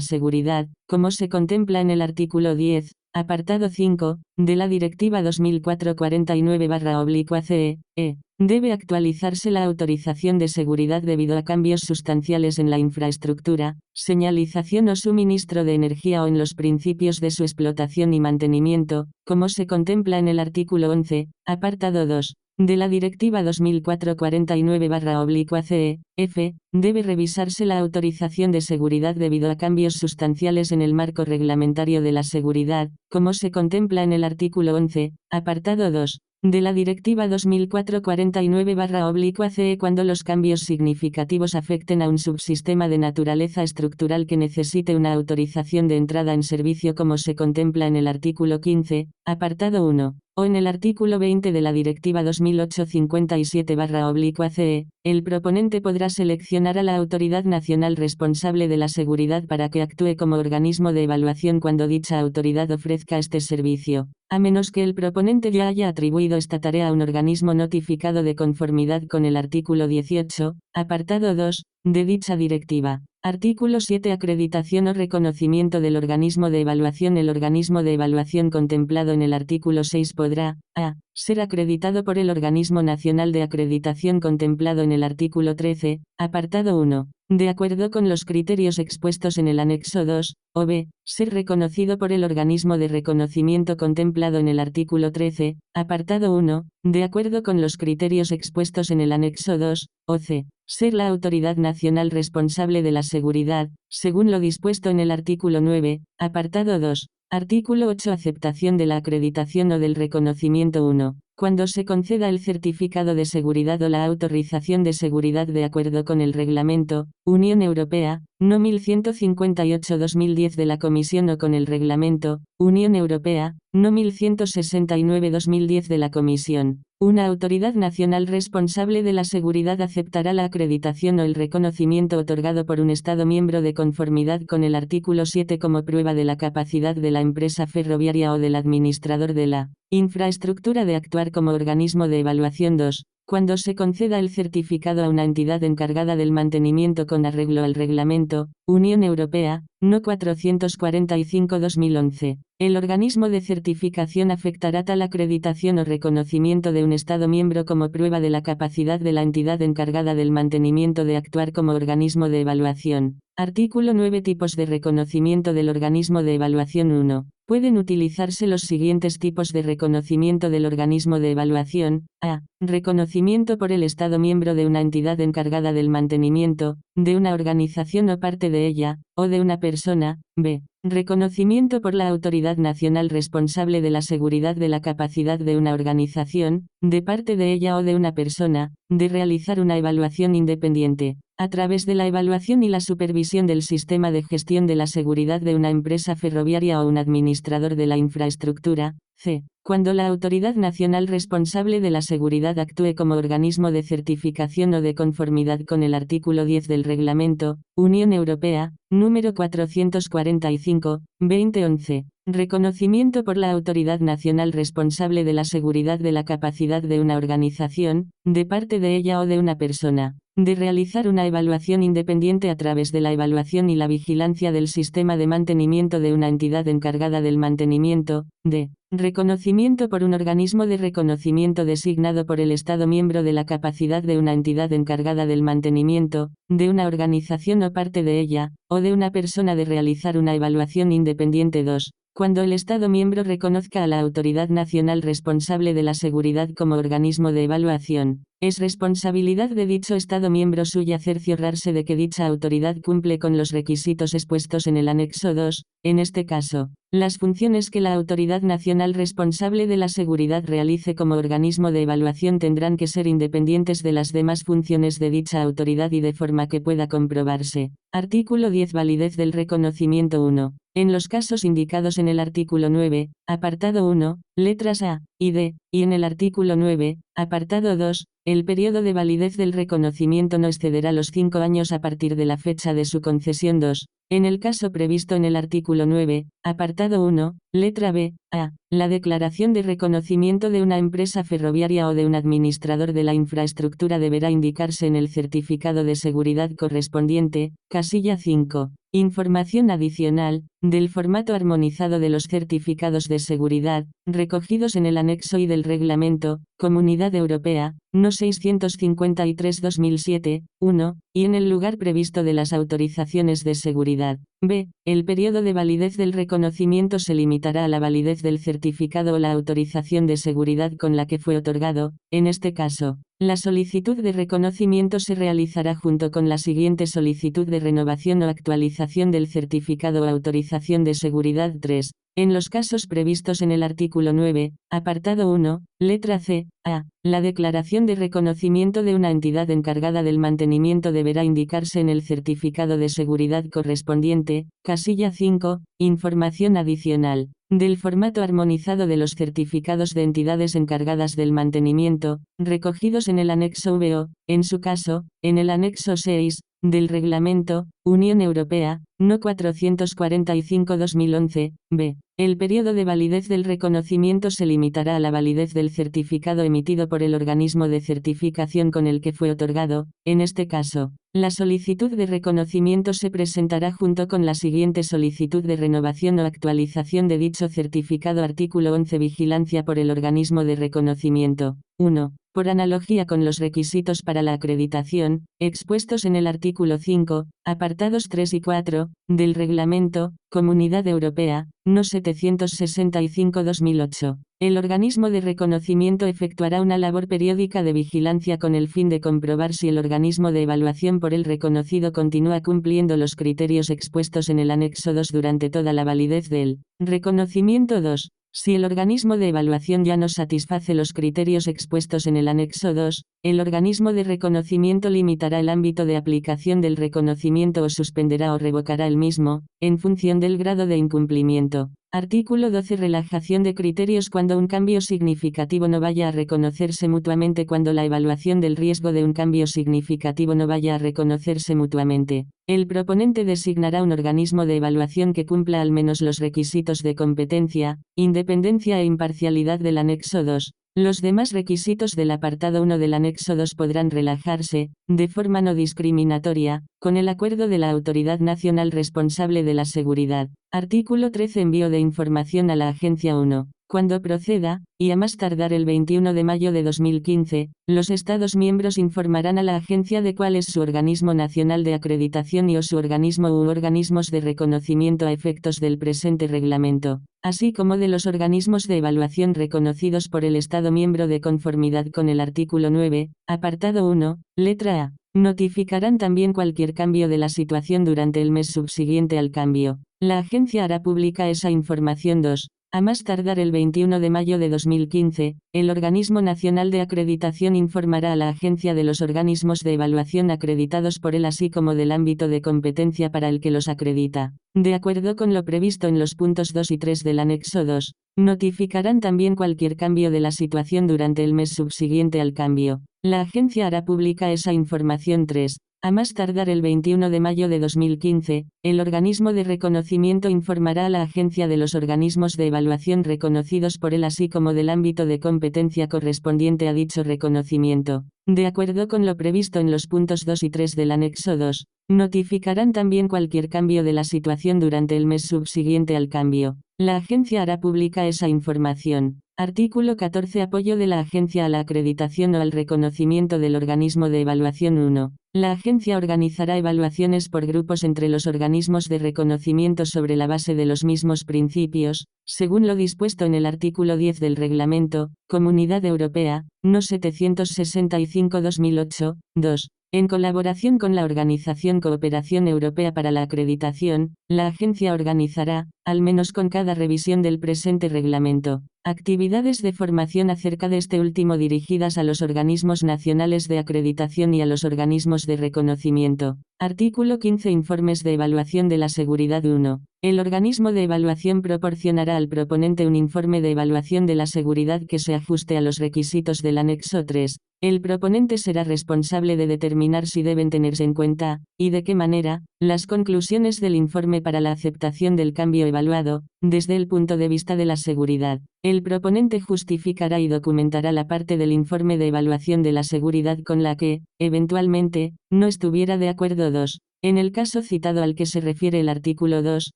seguridad, como se contempla en el artículo 10, apartado 5, de la Directiva 2004/49/CE. Debe actualizarse la autorización de seguridad debido a cambios sustanciales en la infraestructura, señalización o suministro de energía o en los principios de su explotación y mantenimiento, como se contempla en el artículo 11, apartado 2, de la Directiva 2004/49/CE. F. Debe revisarse la autorización de seguridad debido a cambios sustanciales en el marco reglamentario de la seguridad, como se contempla en el artículo 11, apartado 2, de la Directiva 2004/49/CE cuando los cambios significativos afecten a un subsistema de naturaleza estructural que necesite una autorización de entrada en servicio como se contempla en el artículo 15, apartado 1, o en el artículo 20 de la Directiva 2008/57/CE, el proponente podrá seleccionar a la autoridad nacional responsable de la seguridad para que actúe como organismo de evaluación cuando dicha autoridad ofrezca este servicio, a menos que el proponente ya haya atribuido esta tarea a un organismo notificado de conformidad con el artículo 18, apartado 2, de dicha directiva. Artículo 7. Acreditación o reconocimiento del organismo de evaluación. El organismo de evaluación contemplado en el artículo 6 podrá, a. ser acreditado por el Organismo Nacional de Acreditación contemplado en el artículo 13, apartado 1, de acuerdo con los criterios expuestos en el anexo 2, o b. ser reconocido por el organismo de reconocimiento contemplado en el artículo 13, apartado 1, de acuerdo con los criterios expuestos en el anexo 2, o c. ser la autoridad nacional responsable de la seguridad, según lo dispuesto en el artículo 9, apartado 2. Artículo 8. Aceptación de la acreditación o del reconocimiento 1. Cuando se conceda el certificado de seguridad o la autorización de seguridad de acuerdo con el Reglamento, Unión Europea, No. 1158/2010 de la Comisión o con el Reglamento, Unión Europea, No. 1169/2010 de la Comisión, una autoridad nacional responsable de la seguridad aceptará la acreditación o el reconocimiento otorgado por un Estado miembro de conformidad con el artículo 7 como prueba de la capacidad de la empresa ferroviaria o del administrador de la infraestructura de actuar como organismo de evaluación. 2. Cuando se conceda el certificado a una entidad encargada del mantenimiento con arreglo al Reglamento, Unión Europea, No. 445/2011, el organismo de certificación afectará tal acreditación o reconocimiento de un Estado miembro como prueba de la capacidad de la entidad encargada del mantenimiento de actuar como organismo de evaluación. Artículo 9. Tipos de reconocimiento del organismo de evaluación. 1. Pueden utilizarse los siguientes tipos de reconocimiento del organismo de evaluación. A. Reconocimiento por el Estado miembro de una entidad encargada del mantenimiento, de una organización o parte de ella, o de una persona. B. Reconocimiento por la autoridad nacional responsable de la seguridad de la capacidad de una organización, de parte de ella o de una persona, de realizar una evaluación independiente, a través de la evaluación y la supervisión del sistema de gestión de la seguridad de una empresa ferroviaria o un administrador de la infraestructura. C. Cuando la autoridad nacional responsable de la seguridad actúe como organismo de certificación o de conformidad con el artículo 10 del Reglamento, Unión Europea, número 445/2011. Reconocimiento por la autoridad nacional responsable de la seguridad de la capacidad de una organización, de parte de ella o de una persona, de realizar una evaluación independiente a través de la evaluación y la vigilancia del sistema de mantenimiento de una entidad encargada del mantenimiento. D. Reconocimiento por un organismo de reconocimiento designado por el Estado miembro de la capacidad de una entidad encargada del mantenimiento, de una organización o parte de ella, o de una persona de realizar una evaluación independiente. 2. Cuando el Estado miembro reconozca a la autoridad nacional responsable de la seguridad como organismo de evaluación, es responsabilidad de dicho Estado miembro suya cerciorarse de que dicha autoridad cumple con los requisitos expuestos en el anexo 2, en este caso, las funciones que la autoridad nacional responsable de la seguridad realice como organismo de evaluación tendrán que ser independientes de las demás funciones de dicha autoridad y de forma que pueda comprobarse. Artículo 10. Validez del reconocimiento 1. En los casos indicados en el artículo 9, apartado 1, letras A y D, y en el artículo 9, apartado 2, el periodo de validez del reconocimiento no excederá los 5 años a partir de la fecha de su concesión. 2. En el caso previsto en el artículo 9, apartado 1, letra B, A, la declaración de reconocimiento de una empresa ferroviaria o de un administrador de la infraestructura deberá indicarse en el certificado de seguridad correspondiente, casilla 5. Información adicional, del formato armonizado de los certificados de seguridad, recogidos en el anexo I del Reglamento, Comunidad Europea, No. 653/2007, 1, y en el lugar previsto de las autorizaciones de seguridad. B. El periodo de validez del reconocimiento se limitará a la validez del certificado o la autorización de seguridad con la que fue otorgado. En este caso, la solicitud de reconocimiento se realizará junto con la siguiente solicitud de renovación o actualización del certificado o autorización de seguridad. 3. En los casos previstos en el artículo 9, apartado 1, letra C, A, la declaración de reconocimiento de una entidad encargada del mantenimiento deberá indicarse en el certificado de seguridad correspondiente, casilla 5, información adicional, del formato armonizado de los certificados de entidades encargadas del mantenimiento, recogidos en el anexo VO, en su caso, en el anexo 6, del Reglamento, Unión Europea, No. 445/2011, b. El periodo de validez del reconocimiento se limitará a la validez del certificado emitido por el organismo de certificación con el que fue otorgado. En este caso, la solicitud de reconocimiento se presentará junto con la siguiente solicitud de renovación o actualización de dicho certificado. Artículo 11. Vigilancia por el organismo de reconocimiento. 1. Por analogía con los requisitos para la acreditación, expuestos en el artículo 5, apartados 3 y 4, del Reglamento, Comunidad Europea, No. 765/2008. El organismo de reconocimiento efectuará una labor periódica de vigilancia con el fin de comprobar si el organismo de evaluación por él reconocido continúa cumpliendo los criterios expuestos en el anexo 2 durante toda la validez del reconocimiento. 2. Si el organismo de evaluación ya no satisface los criterios expuestos en el anexo 2, el organismo de reconocimiento limitará el ámbito de aplicación del reconocimiento o suspenderá o revocará el mismo, en función del grado de incumplimiento. Artículo 12. Relajación de criterios cuando un cambio significativo no vaya a reconocerse mutuamente. Cuando la evaluación del riesgo de un cambio significativo no vaya a reconocerse mutuamente, el proponente designará un organismo de evaluación que cumpla al menos los requisitos de competencia, independencia e imparcialidad del anexo 2. Los demás requisitos del apartado 1 del anexo 2 podrán relajarse, de forma no discriminatoria, con el acuerdo de la autoridad nacional responsable de la seguridad. Artículo 13. Envío de información a la Agencia 1. Cuando proceda, y a más tardar el 21 de mayo de 2015, los Estados miembros informarán a la Agencia de cuál es su organismo nacional de acreditación y o su organismo u organismos de reconocimiento a efectos del presente reglamento, así como de los organismos de evaluación reconocidos por el Estado miembro de conformidad con el artículo 9, apartado 1, letra A. Notificarán también cualquier cambio de la situación durante el mes subsiguiente al cambio. La agencia hará pública esa información. 2. A más tardar el 21 de mayo de 2015, el Organismo Nacional de Acreditación informará a la agencia de los organismos de evaluación acreditados por él así como del ámbito de competencia para el que los acredita. De acuerdo con lo previsto en los puntos 2 y 3 del anexo 2, notificarán también cualquier cambio de la situación durante el mes subsiguiente al cambio. La agencia hará pública esa información. 3. A más tardar el 21 de mayo de 2015, el organismo de reconocimiento informará a la agencia de los organismos de evaluación reconocidos por él así como del ámbito de competencia correspondiente a dicho reconocimiento. De acuerdo con lo previsto en los puntos 2 y 3 del anexo 2, notificarán también cualquier cambio de la situación durante el mes subsiguiente al cambio. La agencia hará pública esa información. Artículo 14. Apoyo de la agencia a la acreditación o al reconocimiento del organismo de evaluación 1. La agencia organizará evaluaciones por grupos entre los organismos de reconocimiento sobre la base de los mismos principios, según lo dispuesto en el artículo 10 del Reglamento, Comunidad Europea, No. 765/2008, 2. En colaboración con la Organización Cooperación Europea para la Acreditación, la agencia organizará, al menos con cada revisión del presente reglamento, actividades de formación acerca de este último dirigidas a los organismos nacionales de acreditación y a los organismos de reconocimiento. Artículo 15. Informes de evaluación de la seguridad 1. El organismo de evaluación proporcionará al proponente un informe de evaluación de la seguridad que se ajuste a los requisitos del anexo 3. El proponente será responsable de determinar si deben tenerse en cuenta, y de qué manera, las conclusiones del informe para la aceptación del cambio evaluado, desde el punto de vista de la seguridad. El proponente justificará y documentará la parte del informe de evaluación de la seguridad con la que, eventualmente, no estuviera de acuerdo. 2. En el caso citado al que se refiere el artículo 2,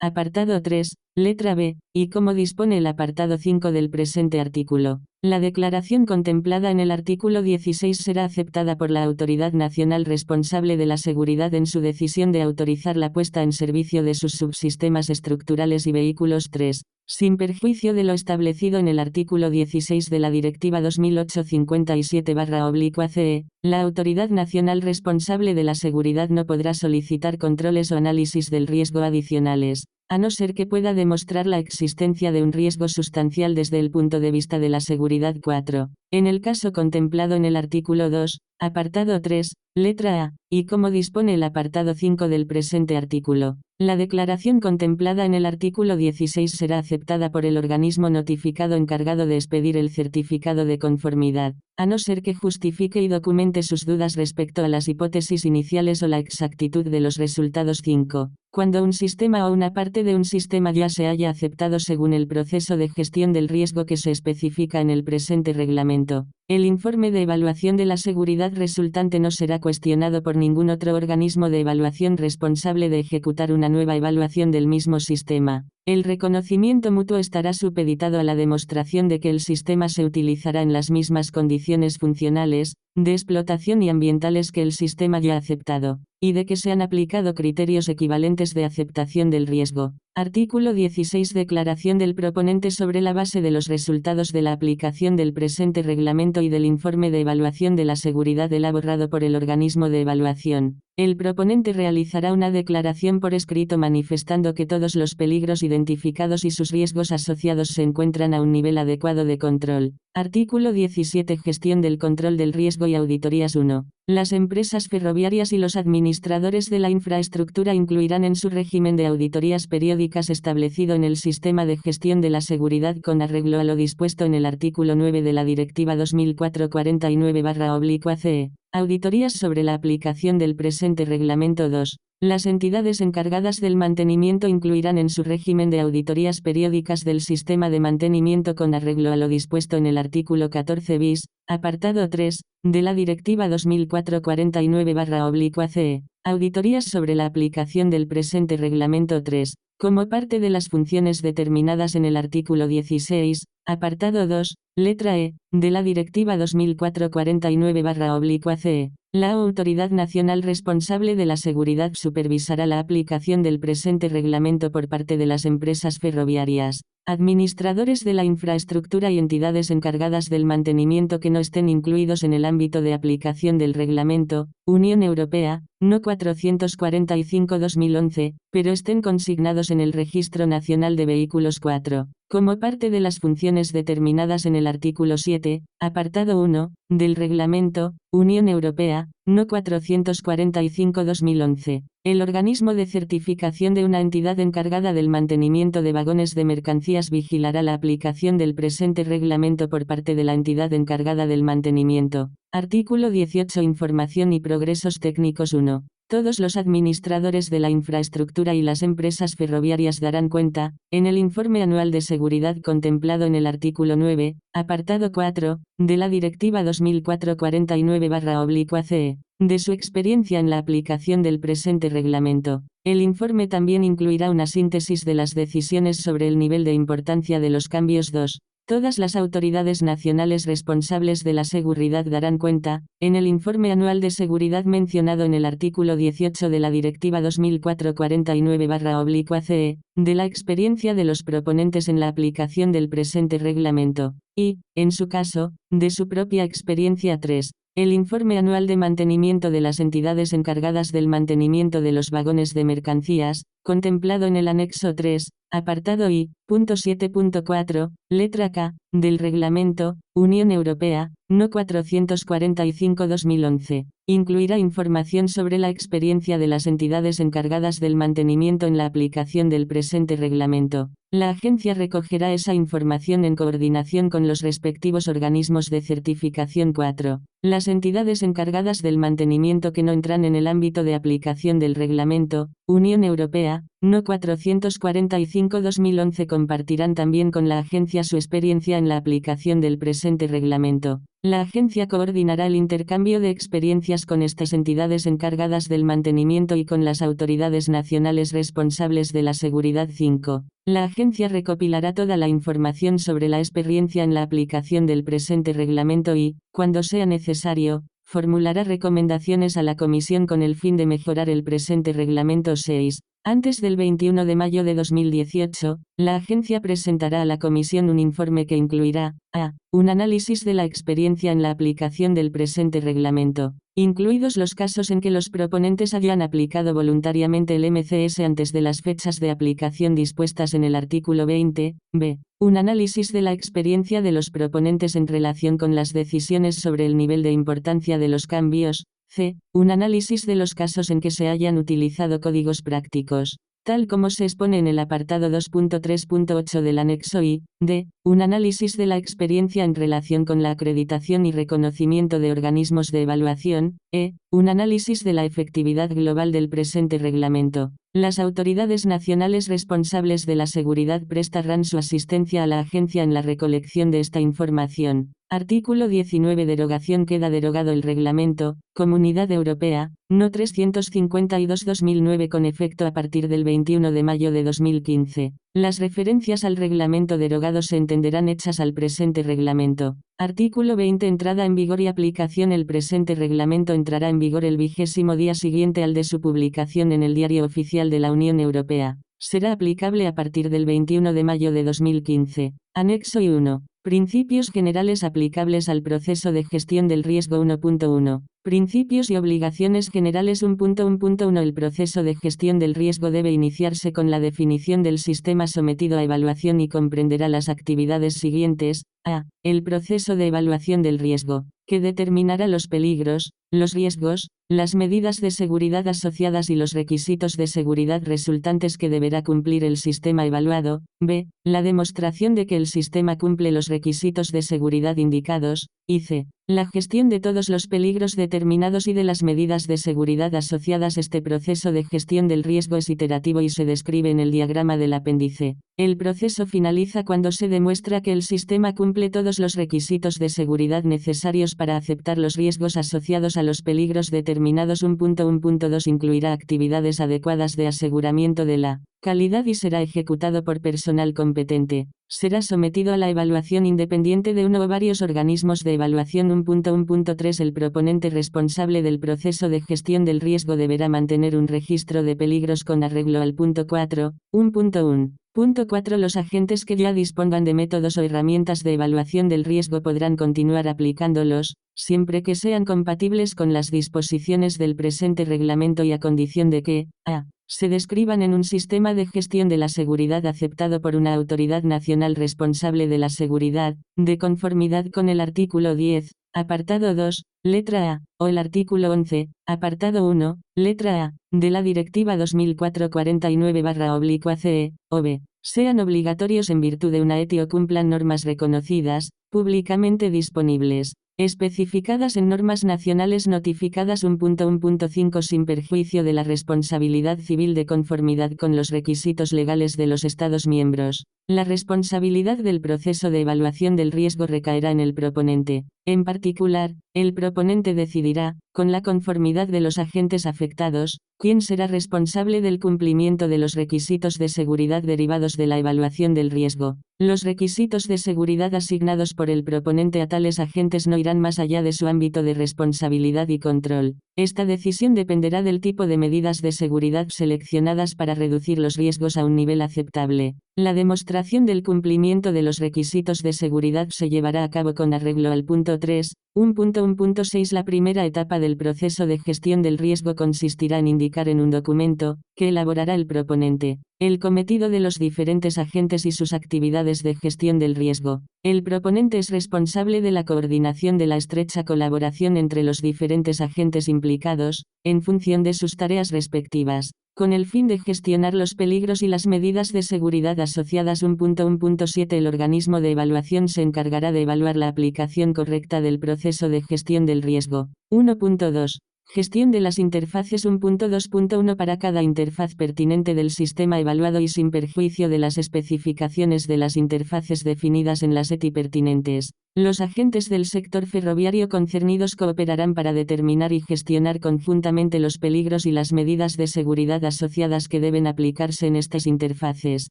apartado 3, letra B, y como dispone el apartado 5 del presente artículo, la declaración contemplada en el artículo 16 será aceptada por la autoridad nacional responsable de la seguridad en su decisión de autorizar la puesta en servicio de sus subsistemas estructurales y vehículos. 3. Sin perjuicio de lo establecido en el artículo 16 de la Directiva 2008/57/CE, la autoridad nacional responsable de la seguridad no podrá solicitar controles o análisis del riesgo adicionales, a no ser que pueda demostrar la existencia de un riesgo sustancial desde el punto de vista de la seguridad. 4. En el caso contemplado en el artículo 2, apartado 3, letra A, y como dispone el apartado 5 del presente artículo, la declaración contemplada en el artículo 16 será aceptada por el organismo notificado encargado de expedir el certificado de conformidad, a no ser que justifique y documente sus dudas respecto a las hipótesis iniciales o la exactitud de los resultados. 5. Cuando un sistema o una parte de un sistema ya se haya aceptado según el proceso de gestión del riesgo que se especifica en el presente reglamento, el informe de evaluación de la seguridad resultante no será cuestionado por ningún otro organismo de evaluación responsable de ejecutar una nueva evaluación del mismo sistema. El reconocimiento mutuo estará supeditado a la demostración de que el sistema se utilizará en las mismas condiciones funcionales, de explotación y ambientales que el sistema ya aceptado, y de que se han aplicado criterios equivalentes de aceptación del riesgo. Artículo 16. Declaración del proponente sobre la base de los resultados de la aplicación del presente reglamento y del informe de evaluación de la seguridad elaborado por el organismo de evaluación. El proponente realizará una declaración por escrito manifestando que todos los peligros identificados y sus riesgos asociados se encuentran a un nivel adecuado de control. Artículo 17. Gestión del control del riesgo y auditorías. 1. Las empresas ferroviarias y los administradores de la infraestructura incluirán en su régimen de auditorías periódicas establecido en el sistema de gestión de la seguridad con arreglo a lo dispuesto en el artículo 9 de la Directiva 2004/49/CE, auditorías sobre la aplicación del presente reglamento. 2. Las entidades encargadas del mantenimiento incluirán en su régimen de auditorías periódicas del sistema de mantenimiento con arreglo a lo dispuesto en el artículo 14 bis, apartado 3, de la Directiva 2004/49/CE, auditorías sobre la aplicación del presente reglamento. 3. Como parte de las funciones determinadas en el artículo 16, apartado 2, letra E, de la Directiva 2004/49/CE, la autoridad nacional responsable de la seguridad supervisará la aplicación del presente reglamento por parte de las empresas ferroviarias, administradores de la infraestructura y entidades encargadas del mantenimiento que no estén incluidos en el ámbito de aplicación del reglamento, Unión Europea, No. 445/2011, pero estén consignados en el Registro Nacional de Vehículos. 4. Como parte de las funciones determinadas en el artículo 7, apartado 1, del Reglamento, Unión Europea, No. 445/2011, el organismo de certificación de una entidad encargada del mantenimiento de vagones de mercancías vigilará la aplicación del presente reglamento por parte de la entidad encargada del mantenimiento. Artículo 18. Información y progresos técnicos. 1. Todos los administradores de la infraestructura y las empresas ferroviarias darán cuenta, en el informe anual de seguridad contemplado en el artículo 9, apartado 4, de la Directiva 2004/49/CE, de su experiencia en la aplicación del presente reglamento. El informe también incluirá una síntesis de las decisiones sobre el nivel de importancia de los cambios. 2. Todas las autoridades nacionales responsables de la seguridad darán cuenta, en el informe anual de seguridad mencionado en el artículo 18 de la Directiva 2004/49/CE, de la experiencia de los proponentes en la aplicación del presente reglamento, y, en su caso, de su propia experiencia. 3. El informe anual de mantenimiento de las entidades encargadas del mantenimiento de los vagones de mercancías, contemplado en el anexo 3, apartado I, punto 7.4, letra K, del Reglamento, Unión Europea, No. 445/2011, incluirá información sobre la experiencia de las entidades encargadas del mantenimiento en la aplicación del presente reglamento. La agencia recogerá esa información en coordinación con los respectivos organismos de certificación. 4. Las entidades encargadas del mantenimiento que no entran en el ámbito de aplicación del Reglamento, Unión Europea, No. 445/2011 compartirán también con la agencia su experiencia en la aplicación del presente reglamento. La agencia coordinará el intercambio de experiencias con estas entidades encargadas del mantenimiento y con las autoridades nacionales responsables de la seguridad. 5. La agencia recopilará toda la información sobre la experiencia en la aplicación del presente reglamento y, cuando sea necesario, formulará recomendaciones a la Comisión con el fin de mejorar el presente reglamento. 6. Antes del 21 de mayo de 2018, la agencia presentará a la Comisión un informe que incluirá, a. Un análisis de la experiencia en la aplicación del presente reglamento, incluidos los casos en que los proponentes hayan aplicado voluntariamente el MCS antes de las fechas de aplicación dispuestas en el artículo 20, b. Un análisis de la experiencia de los proponentes en relación con las decisiones sobre el nivel de importancia de los cambios, c. Un análisis de los casos en que se hayan utilizado códigos prácticos, tal como se expone en el apartado 2.3.8 del anexo I, d. Un análisis de la experiencia en relación con la acreditación y reconocimiento de organismos de evaluación, e. Un análisis de la efectividad global del presente reglamento. Las autoridades nacionales responsables de la seguridad prestarán su asistencia a la agencia en la recolección de esta información. Artículo 19. Derogación. Queda derogado el Reglamento, Comunidad Europea, No. 352/2009 con efecto a partir del 21 de mayo de 2015. Las referencias al reglamento derogado se entenderán hechas al presente reglamento. Artículo 20. Entrada en vigor y aplicación. El presente reglamento entrará en vigor el 20º día siguiente al de su publicación en el Diario Oficial de la Unión Europea. Será aplicable a partir del 21 de mayo de 2015. Anexo I1. Principios generales aplicables al proceso de gestión del riesgo. 1.1. Principios y obligaciones generales. 1.1.1. El proceso de gestión del riesgo debe iniciarse con la definición del sistema sometido a evaluación y comprenderá las actividades siguientes. A. El proceso de evaluación del riesgo, que determinará los peligros, los riesgos, las medidas de seguridad asociadas y los requisitos de seguridad resultantes que deberá cumplir el sistema evaluado. B. La demostración de que el sistema cumple los requisitos de seguridad indicados. Y c. La gestión de todos los peligros determinados y de las medidas de seguridad asociadas. Este proceso de gestión del riesgo es iterativo y se describe en el diagrama del apéndice. El proceso finaliza cuando se demuestra que el sistema cumple todos los requisitos de seguridad necesarios para aceptar los riesgos asociados a los peligros determinados. 1.1.2 Incluirá actividades adecuadas de aseguramiento de la calidad y será ejecutado por personal competente. Será sometido a la evaluación independiente de uno o varios organismos de evaluación. 1.1.3 El proponente responsable del proceso de gestión del riesgo deberá mantener un registro de peligros con arreglo al punto 4. 1.1. Punto 4. Los agentes que ya dispongan de métodos o herramientas de evaluación del riesgo podrán continuar aplicándolos, siempre que sean compatibles con las disposiciones del presente reglamento y a condición de que, a. Se describan en un sistema de gestión de la seguridad aceptado por una autoridad nacional responsable de la seguridad, de conformidad con el artículo 10, apartado 2, letra A, o el artículo 11, apartado 1, letra A, de la Directiva 2004/49/CE, o b. Sean obligatorios en virtud de una ETI o cumplan normas reconocidas, públicamente disponibles, especificadas en normas nacionales notificadas. 1.1.5 Sin perjuicio de la responsabilidad civil de conformidad con los requisitos legales de los Estados miembros. La responsabilidad del proceso de evaluación del riesgo recaerá en el proponente. En particular, el proponente decidirá, con la conformidad de los agentes afectados, quién será responsable del cumplimiento de los requisitos de seguridad derivados de la evaluación del riesgo. Los requisitos de seguridad asignados por el proponente a tales agentes no irán más allá de su ámbito de responsabilidad y control. Esta decisión dependerá del tipo de medidas de seguridad seleccionadas para reducir los riesgos a un nivel aceptable. La demostración del cumplimiento de los requisitos de seguridad se llevará a cabo con arreglo al punto 3. 1.1.6. La primera etapa del proceso de gestión del riesgo consistirá en indicar en un documento, que elaborará el proponente, el cometido de los diferentes agentes y sus actividades de gestión del riesgo. El proponente es responsable de la coordinación de la estrecha colaboración entre los diferentes agentes implicados, en función de sus tareas respectivas, con el fin de gestionar los peligros y las medidas de seguridad asociadas. 1.1.7. El organismo de evaluación se encargará de evaluar la aplicación correcta del proceso de gestión del riesgo. 1.2. Gestión de las interfaces. 1.2.1. Para cada interfaz pertinente del sistema evaluado y sin perjuicio de las especificaciones de las interfaces definidas en las ETI pertinentes, los agentes del sector ferroviario concernidos cooperarán para determinar y gestionar conjuntamente los peligros y las medidas de seguridad asociadas que deben aplicarse en estas interfaces.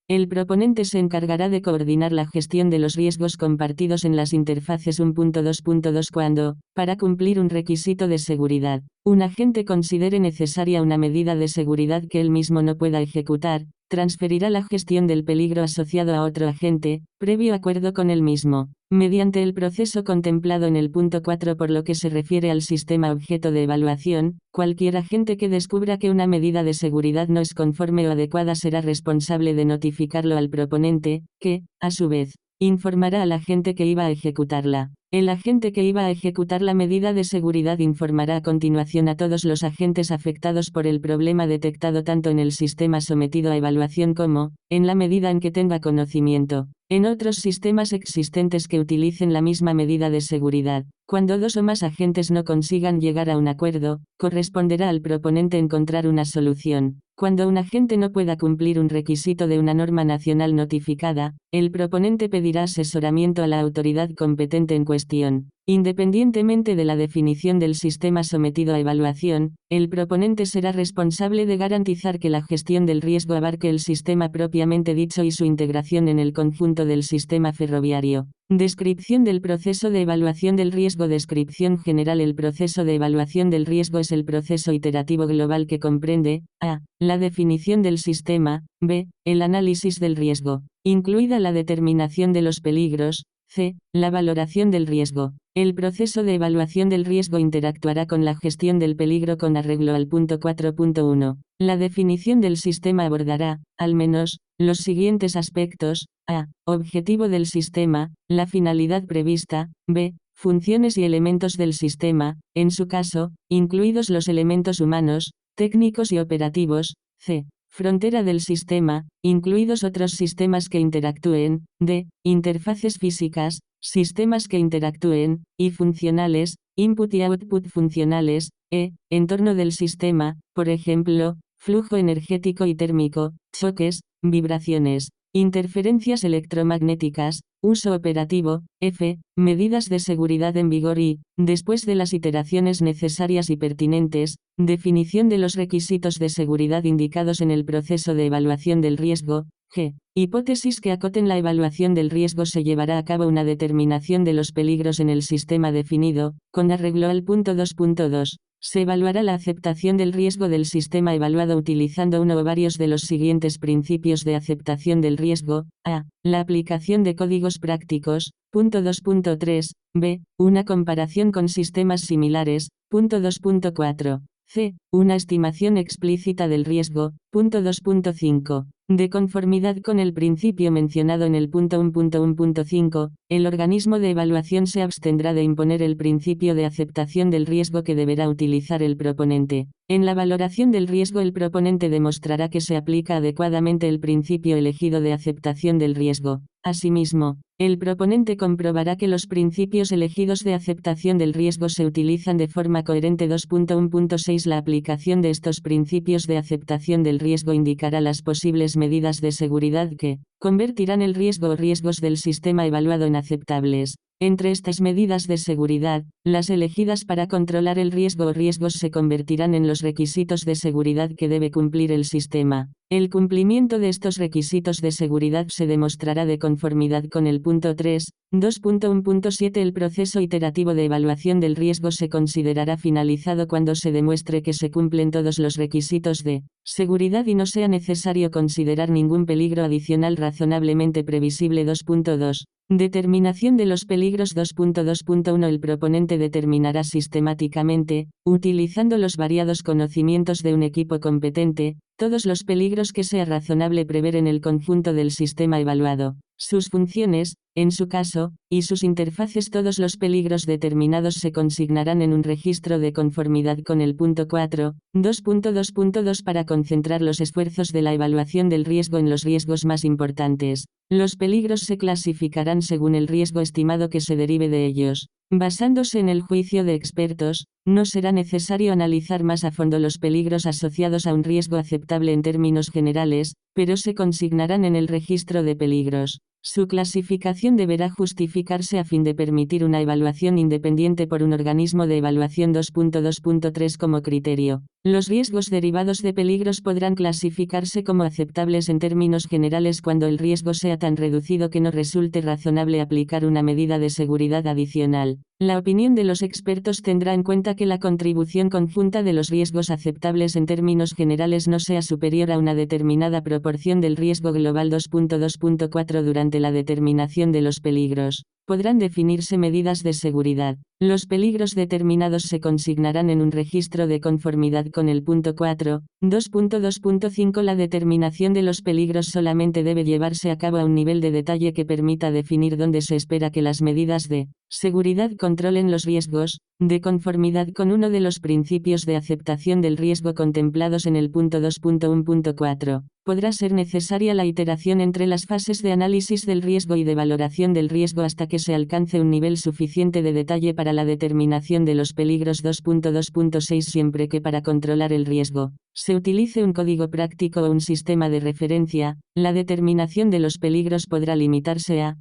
El proponente se encargará de coordinar la gestión de los riesgos compartidos en las interfaces. 1.2.2. Cuando, para cumplir un requisito de seguridad, un agente considere necesaria una medida de seguridad que él mismo no pueda ejecutar, transferirá la gestión del peligro asociado a otro agente, previo acuerdo con él mismo, mediante el proceso contemplado en el punto 4. Por lo que se refiere al sistema objeto de evaluación, cualquier agente que descubra que una medida de seguridad no es conforme o adecuada será responsable de notificarlo al proponente, que, a su vez, informará al agente que iba a ejecutarla. El agente que iba a ejecutar la medida de seguridad informará a continuación a todos los agentes afectados por el problema detectado tanto en el sistema sometido a evaluación como, en la medida en que tenga conocimiento, en otros sistemas existentes que utilicen la misma medida de seguridad. Cuando dos o más agentes no consigan llegar a un acuerdo, corresponderá al proponente encontrar una solución. Cuando un agente no pueda cumplir un requisito de una norma nacional notificada, el proponente pedirá asesoramiento a la autoridad competente en cuestión. Independientemente de la definición del sistema sometido a evaluación, el proponente será responsable de garantizar que la gestión del riesgo abarque el sistema propiamente dicho y su integración en el conjunto del sistema ferroviario. Descripción del proceso de evaluación del riesgo. Descripción general. El proceso de evaluación del riesgo es el proceso iterativo global que comprende a. La definición del sistema, b. El análisis del riesgo, incluida la determinación de los peligros, c. La valoración del riesgo. El proceso de evaluación del riesgo interactuará con la gestión del peligro con arreglo al punto 4.1. La definición del sistema abordará, al menos, los siguientes aspectos: a. Objetivo del sistema, la finalidad prevista, b. Funciones y elementos del sistema, en su caso, incluidos los elementos humanos, técnicos y operativos, c. Frontera del sistema, incluidos otros sistemas que interactúen, d. Interfaces físicas, sistemas que interactúen, y funcionales, input y output funcionales, e. Entorno del sistema, por ejemplo, flujo energético y térmico, choques, vibraciones, interferencias electromagnéticas, uso operativo, f. Medidas de seguridad en vigor y, después de las iteraciones necesarias y pertinentes, definición de los requisitos de seguridad indicados en el proceso de evaluación del riesgo, g. Hipótesis que acoten la evaluación del riesgo. Se llevará a cabo una determinación de los peligros en el sistema definido, con arreglo al punto 2.2. Se evaluará la aceptación del riesgo del sistema evaluado utilizando uno o varios de los siguientes principios de aceptación del riesgo: a. La aplicación de códigos prácticos. Punto 2.3. b. Una comparación con sistemas similares. Punto 2.4. c. Una estimación explícita del riesgo. Punto 2.5. De conformidad con el principio mencionado en el punto 1.1.5, el organismo de evaluación se abstendrá de imponer el principio de aceptación del riesgo que deberá utilizar el proponente. En la valoración del riesgo, el proponente demostrará que se aplica adecuadamente el principio elegido de aceptación del riesgo. Asimismo, el proponente comprobará que los principios elegidos de aceptación del riesgo se utilizan de forma coherente. 2.1.6 La aplicación de estos principios de aceptación del riesgo indicará las posibles medidas de seguridad que convertirán el riesgo o riesgos del sistema evaluado en aceptables. Entre estas medidas de seguridad, las elegidas para controlar el riesgo o riesgos se convertirán en los requisitos de seguridad que debe cumplir el sistema. El cumplimiento de estos requisitos de seguridad se demostrará de conformidad con el punto 3. 2.1.7 El proceso iterativo de evaluación del riesgo se considerará finalizado cuando se demuestre que se cumplen todos los requisitos de seguridad y no sea necesario considerar ningún peligro adicional razonablemente previsible. 2.2. Determinación de los peligros. 2.2.1 El proponente determinará sistemáticamente, utilizando los variados conocimientos de un equipo competente, todos los peligros que sea razonable prever en el conjunto del sistema evaluado, sus funciones, en su caso, y sus interfaces. Todos los peligros determinados se consignarán en un registro de conformidad con el punto 4. 2.2.2 Para concentrar los esfuerzos de la evaluación del riesgo en los riesgos más importantes, los peligros se clasificarán según el riesgo estimado que se derive de ellos. Basándose en el juicio de expertos, no será necesario analizar más a fondo los peligros asociados a un riesgo aceptable en términos generales, pero se consignarán en el registro de peligros. Su clasificación deberá justificarse a fin de permitir una evaluación independiente por un organismo de evaluación. 2.2.3 Como criterio, los riesgos derivados de peligros podrán clasificarse como aceptables en términos generales cuando el riesgo sea tan reducido que no resulte razonable aplicar una medida de seguridad adicional. La opinión de los expertos tendrá en cuenta que la contribución conjunta de los riesgos aceptables en términos generales no sea superior a una determinada proporción del riesgo global. 2.2.4 Durante la determinación de los peligros, podrán definirse medidas de seguridad. Los peligros determinados se consignarán en un registro de conformidad con el punto 4. 2.2.5 La determinación de los peligros solamente debe llevarse a cabo a un nivel de detalle que permita definir dónde se espera que las medidas de seguridad controlen los riesgos, de conformidad con uno de los principios de aceptación del riesgo contemplados en el punto 2.1.4. Podrá ser necesaria la iteración entre las fases de análisis del riesgo y de valoración del riesgo hasta que se alcance un nivel suficiente de detalle para la determinación de los peligros. 2.2.6 Siempre que para controlar el riesgo se utilice un código práctico o un sistema de referencia, la determinación de los peligros podrá limitarse a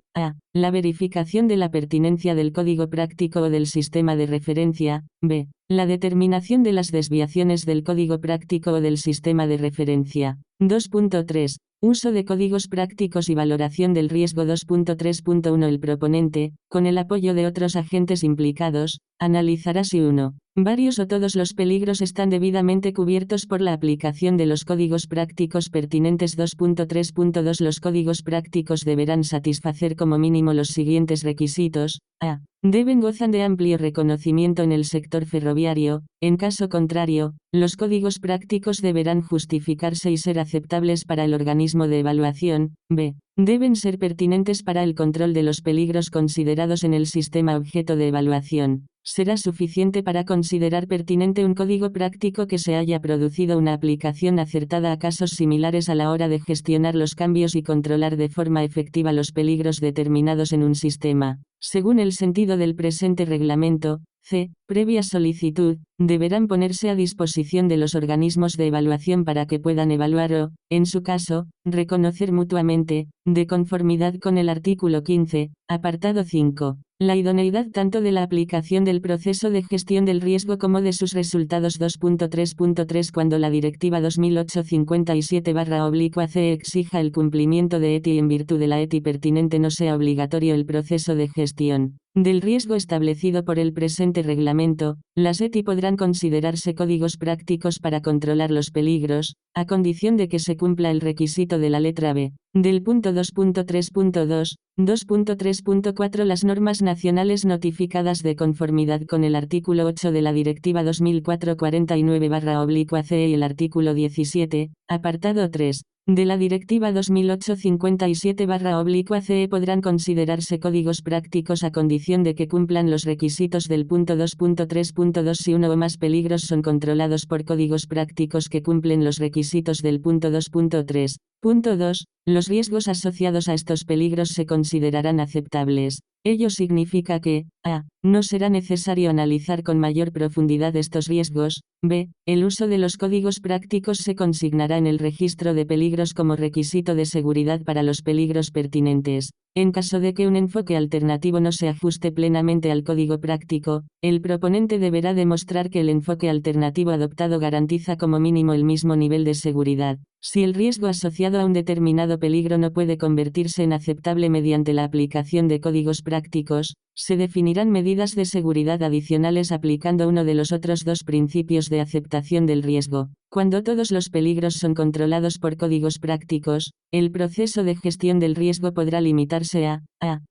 la verificación de la pertinencia del código práctico o del sistema de referencia, b. la determinación de las desviaciones del código práctico o del sistema de referencia. 2.3. Uso de códigos prácticos y valoración del riesgo. 2.3.1 El proponente, con el apoyo de otros agentes implicados, analizará si uno, varios o todos los peligros están debidamente cubiertos por la aplicación de los códigos prácticos pertinentes. 2.3.2 Los códigos prácticos deberán satisfacer como mínimo los siguientes requisitos. A. Gozan de amplio reconocimiento en el sector ferroviario. En caso contrario, los códigos prácticos deberán justificarse y ser aceptables para el organismo de evaluación. B. Deben ser pertinentes para el control de los peligros considerados en el sistema objeto de evaluación. Será suficiente para considerar pertinente un código práctico que se haya producido una aplicación acertada a casos similares a la hora de gestionar los cambios y controlar de forma efectiva los peligros determinados en un sistema. Según el sentido del presente reglamento, c. Previa solicitud, deberán ponerse a disposición de los organismos de evaluación para que puedan evaluar o, en su caso, reconocer mutuamente, de conformidad con el artículo 15, apartado 5, la idoneidad tanto de la aplicación del proceso de gestión del riesgo como de sus resultados. 2.3.3 Cuando la Directiva 2008/57/C exija el cumplimiento de ETI y en virtud de la ETI pertinente no sea obligatorio el proceso de gestión del riesgo establecido por el presente reglamento, las ETI podrán considerarse códigos prácticos para controlar los peligros, a condición de que se cumpla el requisito de la letra B del punto 2.3.2, 2.3.4 Las normas nacionales notificadas de conformidad con el artículo 8 de la Directiva 2004/49/CE y el artículo 17, apartado 3, de la Directiva 2008/57/CE podrán considerarse códigos prácticos a condición de que cumplan los requisitos del punto 2.3.2 si uno o más peligros son controlados por códigos prácticos que cumplen los requisitos del punto 2.3.2, los riesgos asociados a estos peligros se considerarán aceptables. Ello significa que, a. no será necesario analizar con mayor profundidad estos riesgos, b. el uso de los códigos prácticos se consignará en el registro de peligros como requisito de seguridad para los peligros pertinentes. En caso de que un enfoque alternativo no se ajuste plenamente al código práctico, el proponente deberá demostrar que el enfoque alternativo adoptado garantiza como mínimo el mismo nivel de seguridad. Si el riesgo asociado a un determinado peligro no puede convertirse en aceptable mediante la aplicación de códigos prácticos, se definirán medidas de seguridad adicionales aplicando uno de los otros dos principios de aceptación del riesgo. Cuando todos los peligros son controlados por códigos prácticos, el proceso de gestión del riesgo podrá limitarse a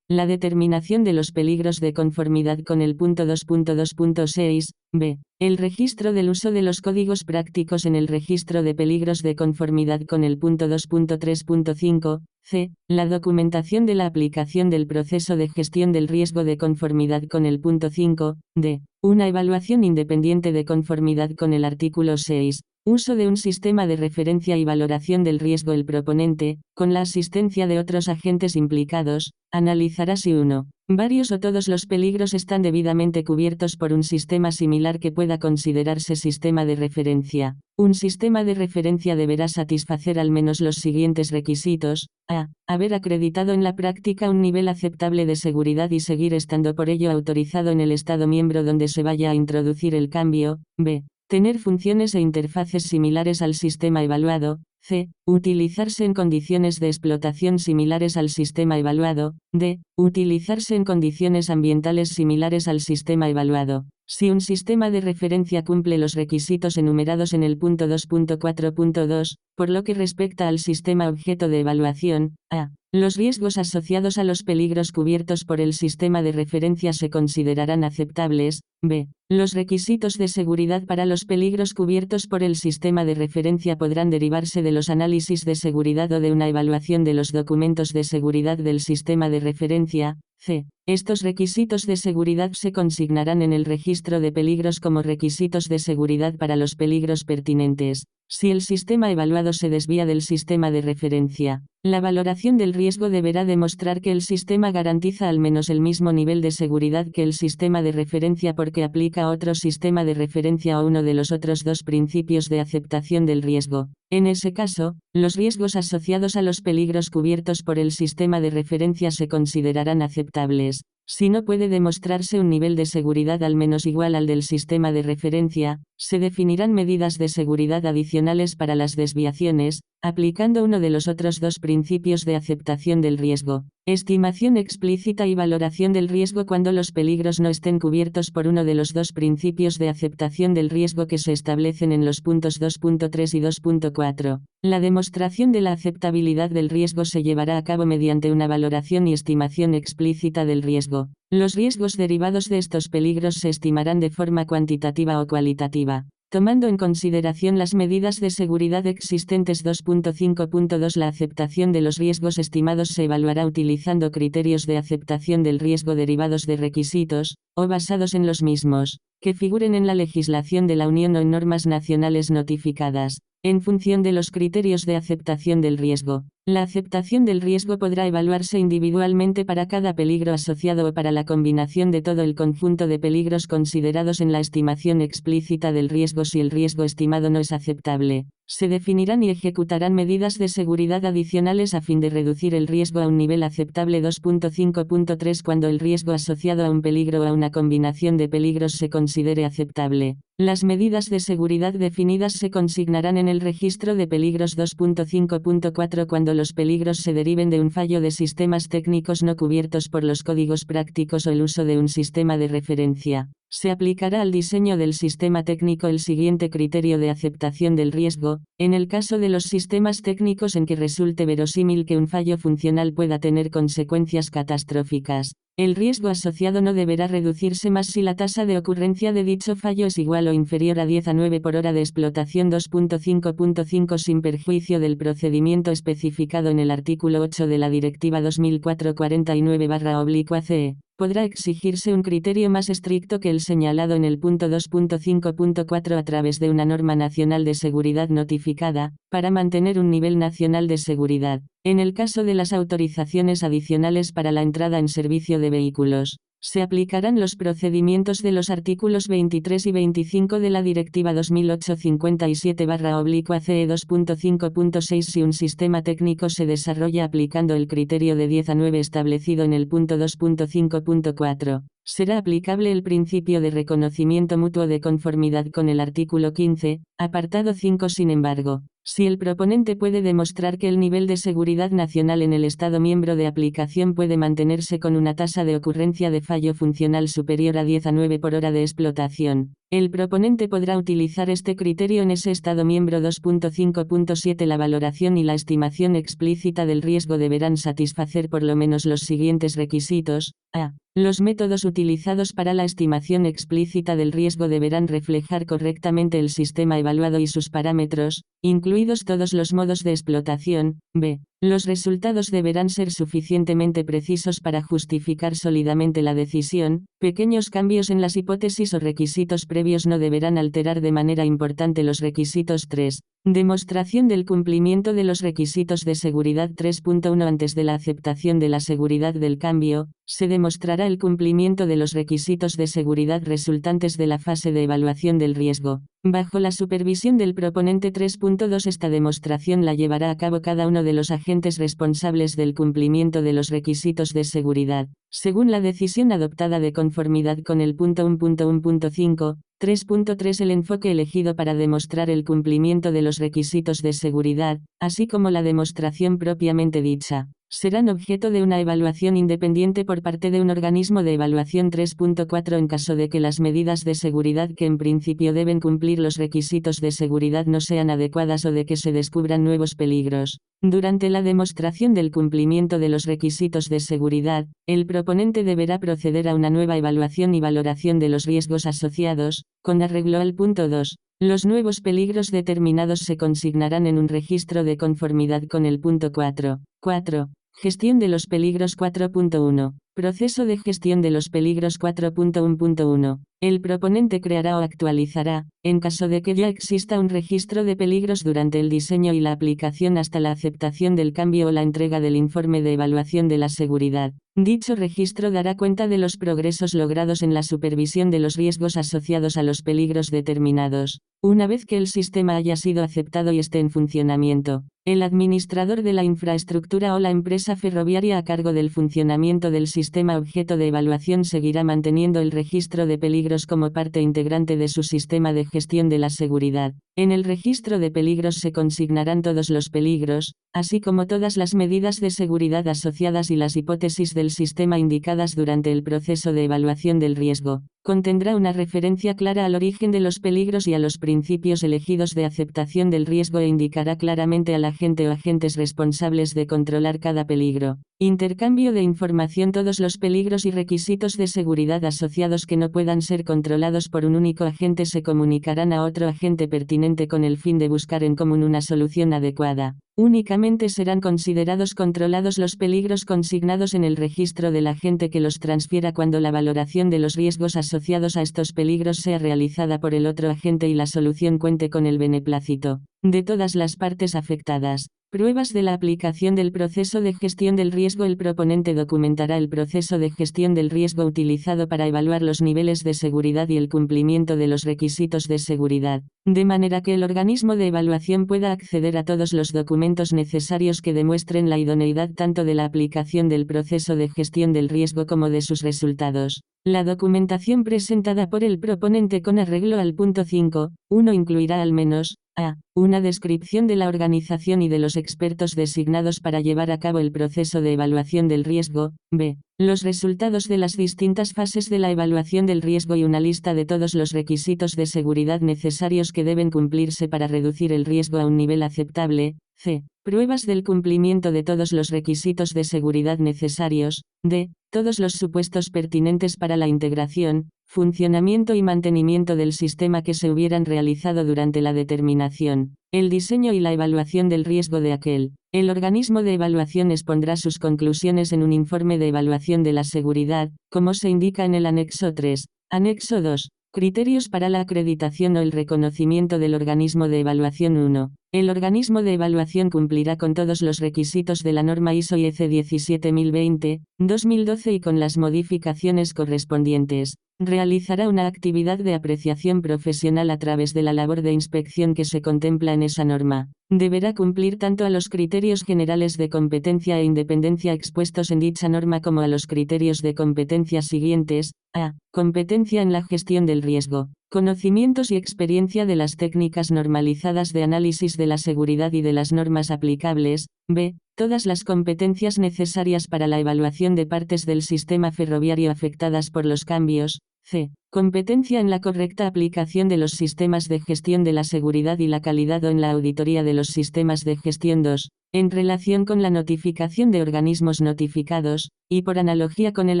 la determinación de los peligros de conformidad con el punto 2.2.6, b. el registro del uso de los códigos prácticos en el registro de peligros de conformidad con el punto 2.3.5, c. la documentación de la aplicación del proceso de gestión del riesgo de conformidad con el punto 5, d. una evaluación independiente de conformidad con el artículo 6. Uso de un sistema de referencia y valoración del riesgo. El proponente, con la asistencia de otros agentes implicados, analizará si uno, varios o todos los peligros están debidamente cubiertos por un sistema similar que pueda considerarse sistema de referencia. Un sistema de referencia deberá satisfacer al menos los siguientes requisitos: a. haber acreditado en la práctica un nivel aceptable de seguridad y seguir estando por ello autorizado en el Estado miembro donde se vaya a introducir el cambio; b. tener funciones e interfaces similares al sistema evaluado; c. utilizarse en condiciones de explotación similares al sistema evaluado; d. utilizarse en condiciones ambientales similares al sistema evaluado. Si un sistema de referencia cumple los requisitos enumerados en el punto 2.4.2, por lo que respecta al sistema objeto de evaluación, a. los riesgos asociados a los peligros cubiertos por el sistema de referencia se considerarán aceptables; b. los requisitos de seguridad para los peligros cubiertos por el sistema de referencia podrán derivarse de los análisis de seguridad o de una evaluación de los documentos de seguridad del sistema de referencia; c. estos requisitos de seguridad se consignarán en el registro de peligros como requisitos de seguridad para los peligros pertinentes. Si el sistema evaluado se desvía del sistema de referencia, la valoración del riesgo deberá demostrar que el sistema garantiza al menos el mismo nivel de seguridad que el sistema de referencia porque aplica otro sistema de referencia o uno de los otros dos principios de aceptación del riesgo. En ese caso, los riesgos asociados a los peligros cubiertos por el sistema de referencia se considerarán aceptables. Si no puede demostrarse un nivel de seguridad al menos igual al del sistema de referencia, se definirán medidas de seguridad adicionales para las desviaciones, aplicando uno de los otros dos principios de aceptación del riesgo. Estimación explícita y valoración del riesgo cuando los peligros no estén cubiertos por uno de los dos principios de aceptación del riesgo que se establecen en los puntos 2.3 y 2.4. La demostración de la aceptabilidad del riesgo se llevará a cabo mediante una valoración y estimación explícita del riesgo. Los riesgos derivados de estos peligros se estimarán de forma cuantitativa o cualitativa, tomando en consideración las medidas de seguridad existentes. 2.5.2 La aceptación de los riesgos estimados se evaluará utilizando criterios de aceptación del riesgo derivados de requisitos, o basados en los mismos, que figuren en la legislación de la Unión o en normas nacionales notificadas. En función de los criterios de aceptación del riesgo, la aceptación del riesgo podrá evaluarse individualmente para cada peligro asociado o para la combinación de todo el conjunto de peligros considerados en la estimación explícita del riesgo. Si el riesgo estimado no es aceptable, se definirán y ejecutarán medidas de seguridad adicionales a fin de reducir el riesgo a un nivel aceptable. 2.5.3 Cuando el riesgo asociado a un peligro o a una combinación de peligros se considere aceptable, las medidas de seguridad definidas se consignarán en el registro de peligros. 2.5.4 Cuando los peligros se deriven de un fallo de sistemas técnicos no cubiertos por los códigos prácticos o el uso de un sistema de referencia, Se aplicará al diseño del sistema técnico el siguiente criterio de aceptación del riesgo, en el caso de los sistemas técnicos en que resulte verosímil que un fallo funcional pueda tener consecuencias catastróficas. El riesgo asociado no deberá reducirse más si la tasa de ocurrencia de dicho fallo es igual o inferior a 10 a 9 por hora de explotación 2.5.5 sin perjuicio del procedimiento especificado en el artículo 8 de la Directiva 2004/49/CE. Podrá exigirse un criterio más estricto que el señalado en el punto 2.5.4 a través de una norma nacional de seguridad notificada, para mantener un nivel nacional de seguridad. En el caso de las autorizaciones adicionales para la entrada en servicio de vehículos, se aplicarán los procedimientos de los artículos 23 y 25 de la Directiva 2008/57/CE 2.5.6 si un sistema técnico se desarrolla aplicando el criterio de 10 a 9 establecido en el punto 2.5.4. Será aplicable el principio de reconocimiento mutuo de conformidad con el artículo 15, apartado 5. Sin embargo, si el proponente puede demostrar que el nivel de seguridad nacional en el Estado miembro de aplicación puede mantenerse con una tasa de ocurrencia de fallo funcional superior a 10 a 9 por hora de explotación, el proponente podrá utilizar este criterio en ese Estado miembro. 2.5.7 La valoración y la estimación explícita del riesgo deberán satisfacer por lo menos los siguientes requisitos. A. Los métodos utilizados para la estimación explícita del riesgo deberán reflejar correctamente el sistema evaluado y sus parámetros, incluidos todos los modos de explotación. B. Los resultados deberán ser suficientemente precisos para justificar sólidamente la decisión. Pequeños cambios en las hipótesis o requisitos previos no deberán alterar de manera importante los requisitos. 3. Demostración del cumplimiento de los requisitos de seguridad. 3.1 Antes de la aceptación de la seguridad del cambio, se demostrará el cumplimiento de los requisitos de seguridad resultantes de la fase de evaluación del riesgo, bajo la supervisión del proponente. 3.2 Esta demostración la llevará a cabo cada uno de los agentes responsables del cumplimiento de los requisitos de seguridad, según la decisión adoptada de conformidad con el punto 1.1.5. 3.3 El enfoque elegido para demostrar el cumplimiento de los requisitos de seguridad, así como la demostración propiamente dicha, serán objeto de una evaluación independiente por parte de un organismo de evaluación. 3.4 En caso de que las medidas de seguridad que en principio deben cumplir los requisitos de seguridad no sean adecuadas o de que se descubran nuevos peligros, durante la demostración del cumplimiento de los requisitos de seguridad, el proponente deberá proceder a una nueva evaluación y valoración de los riesgos asociados, con arreglo al punto 2. Los nuevos peligros determinados se consignarán en un registro de conformidad con el punto 4. 4. Gestión de los peligros. 4.1. Proceso de gestión de los peligros. 4.1.1. El proponente creará o actualizará, en caso de que ya exista un registro de peligros durante el diseño y la aplicación hasta la aceptación del cambio o la entrega del informe de evaluación de la seguridad. Dicho registro dará cuenta de los progresos logrados en la supervisión de los riesgos asociados a los peligros determinados. Una vez que el sistema haya sido aceptado y esté en funcionamiento, el administrador de la infraestructura o la empresa ferroviaria a cargo del funcionamiento del sistema objeto de evaluación seguirá manteniendo el registro de peligros como parte integrante de su sistema de gestión de la seguridad. En el registro de peligros se consignarán todos los peligros, así como todas las medidas de seguridad asociadas y las hipótesis del sistema indicadas durante el proceso de evaluación del riesgo. Contendrá una referencia clara al origen de los peligros y a los principios elegidos de aceptación del riesgo e indicará claramente al agente o agentes responsables de controlar cada peligro. Intercambio de información. Todos los peligros y requisitos de seguridad asociados que no puedan ser controlados por un único agente se comunicarán a otro agente pertinente con el fin de buscar en común una solución adecuada. Únicamente serán considerados controlados los peligros consignados en el registro del agente que los transfiera cuando la valoración de los riesgos asociados a estos peligros sea realizada por el otro agente y la solución cuente con el beneplácito de todas las partes afectadas. Pruebas de la aplicación del proceso de gestión del riesgo. El proponente documentará el proceso de gestión del riesgo utilizado para evaluar los niveles de seguridad y el cumplimiento de los requisitos de seguridad, de manera que el organismo de evaluación pueda acceder a todos los documentos necesarios que demuestren la idoneidad tanto de la aplicación del proceso de gestión del riesgo como de sus resultados. La documentación presentada por el proponente con arreglo al punto 5.1 incluirá al menos A. Una descripción de la organización y de los expertos designados para llevar a cabo el proceso de evaluación del riesgo. B. Los resultados de las distintas fases de la evaluación del riesgo y una lista de todos los requisitos de seguridad necesarios que deben cumplirse para reducir el riesgo a un nivel aceptable. C. Pruebas del cumplimiento de todos los requisitos de seguridad necesarios. D. Todos los supuestos pertinentes para la integración, funcionamiento y mantenimiento del sistema que se hubieran realizado durante la determinación, el diseño y la evaluación del riesgo de aquel. El organismo de evaluación expondrá sus conclusiones en un informe de evaluación de la seguridad, como se indica en el anexo 3. Anexo 2. Criterios para la acreditación o el reconocimiento del organismo de evaluación 1. El organismo de evaluación cumplirá con todos los requisitos de la norma ISO IEC 17020-2012 y con las modificaciones correspondientes. Realizará una actividad de apreciación profesional a través de la labor de inspección que se contempla en esa norma. Deberá cumplir tanto a los criterios generales de competencia e independencia expuestos en dicha norma como a los criterios de competencia siguientes. A. Competencia en la gestión del riesgo. Conocimientos y experiencia de las técnicas normalizadas de análisis de la seguridad y de las normas aplicables. B. Todas las competencias necesarias para la evaluación de partes del sistema ferroviario afectadas por los cambios. C. Competencia en la correcta aplicación de los sistemas de gestión de la seguridad y la calidad o en la auditoría de los sistemas de gestión. 2. En relación con la notificación de organismos notificados, y por analogía con el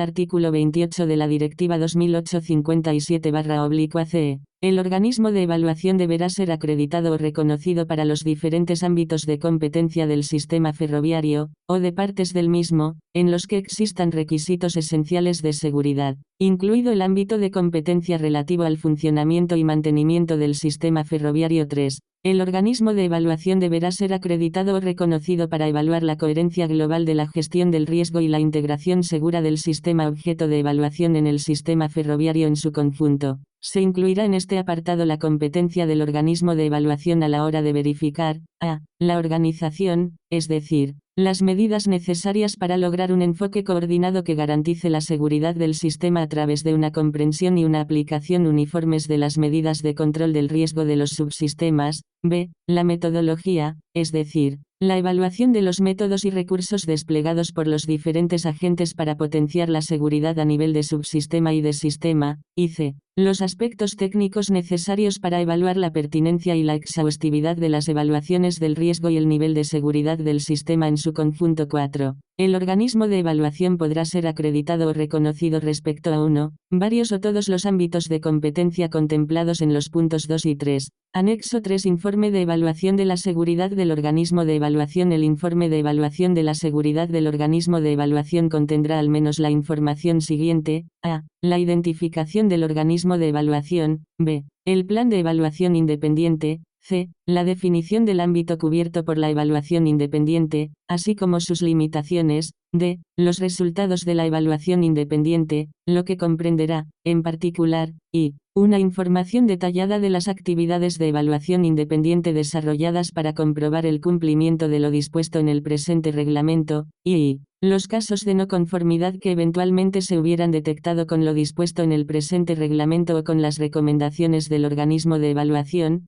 artículo 28 de la Directiva 2008/57/CE, el organismo de evaluación deberá ser acreditado o reconocido para los diferentes ámbitos de competencia del sistema ferroviario, o de partes del mismo, en los que existan requisitos esenciales de seguridad, incluido el ámbito de competencia relativo al funcionamiento y mantenimiento del sistema ferroviario. 3. El organismo de evaluación deberá ser acreditado o reconocido para evaluar la coherencia global de la gestión del riesgo y la integración segura del sistema objeto de evaluación en el sistema ferroviario en su conjunto. Se incluirá en este apartado la competencia del organismo de evaluación a la hora de verificar, a. La organización, es decir, las medidas necesarias para lograr un enfoque coordinado que garantice la seguridad del sistema a través de una comprensión y una aplicación uniformes de las medidas de control del riesgo de los subsistemas. B. La metodología, es decir, la evaluación de los métodos y recursos desplegados por los diferentes agentes para potenciar la seguridad a nivel de subsistema y de sistema. Y C. Los aspectos técnicos necesarios para evaluar la pertinencia y la exhaustividad de las evaluaciones del riesgo y el nivel de seguridad del sistema en su conjunto. 4. El organismo de evaluación podrá ser acreditado o reconocido respecto a uno, varios o todos los ámbitos de competencia contemplados en los puntos 2 y 3. Anexo 3. Informe de evaluación de la seguridad del organismo de evaluación. El informe de evaluación de la seguridad del organismo de evaluación contendrá al menos la información siguiente. A. La identificación del organismo de evaluación. B. El plan de evaluación independiente. C. La definición del ámbito cubierto por la evaluación independiente, así como sus limitaciones. D. Los resultados de la evaluación independiente, lo que comprenderá, en particular, y una información detallada de las actividades de evaluación independiente desarrolladas para comprobar el cumplimiento de lo dispuesto en el presente reglamento, y los casos de no conformidad que eventualmente se hubieran detectado con lo dispuesto en el presente reglamento o con las recomendaciones del organismo de evaluación.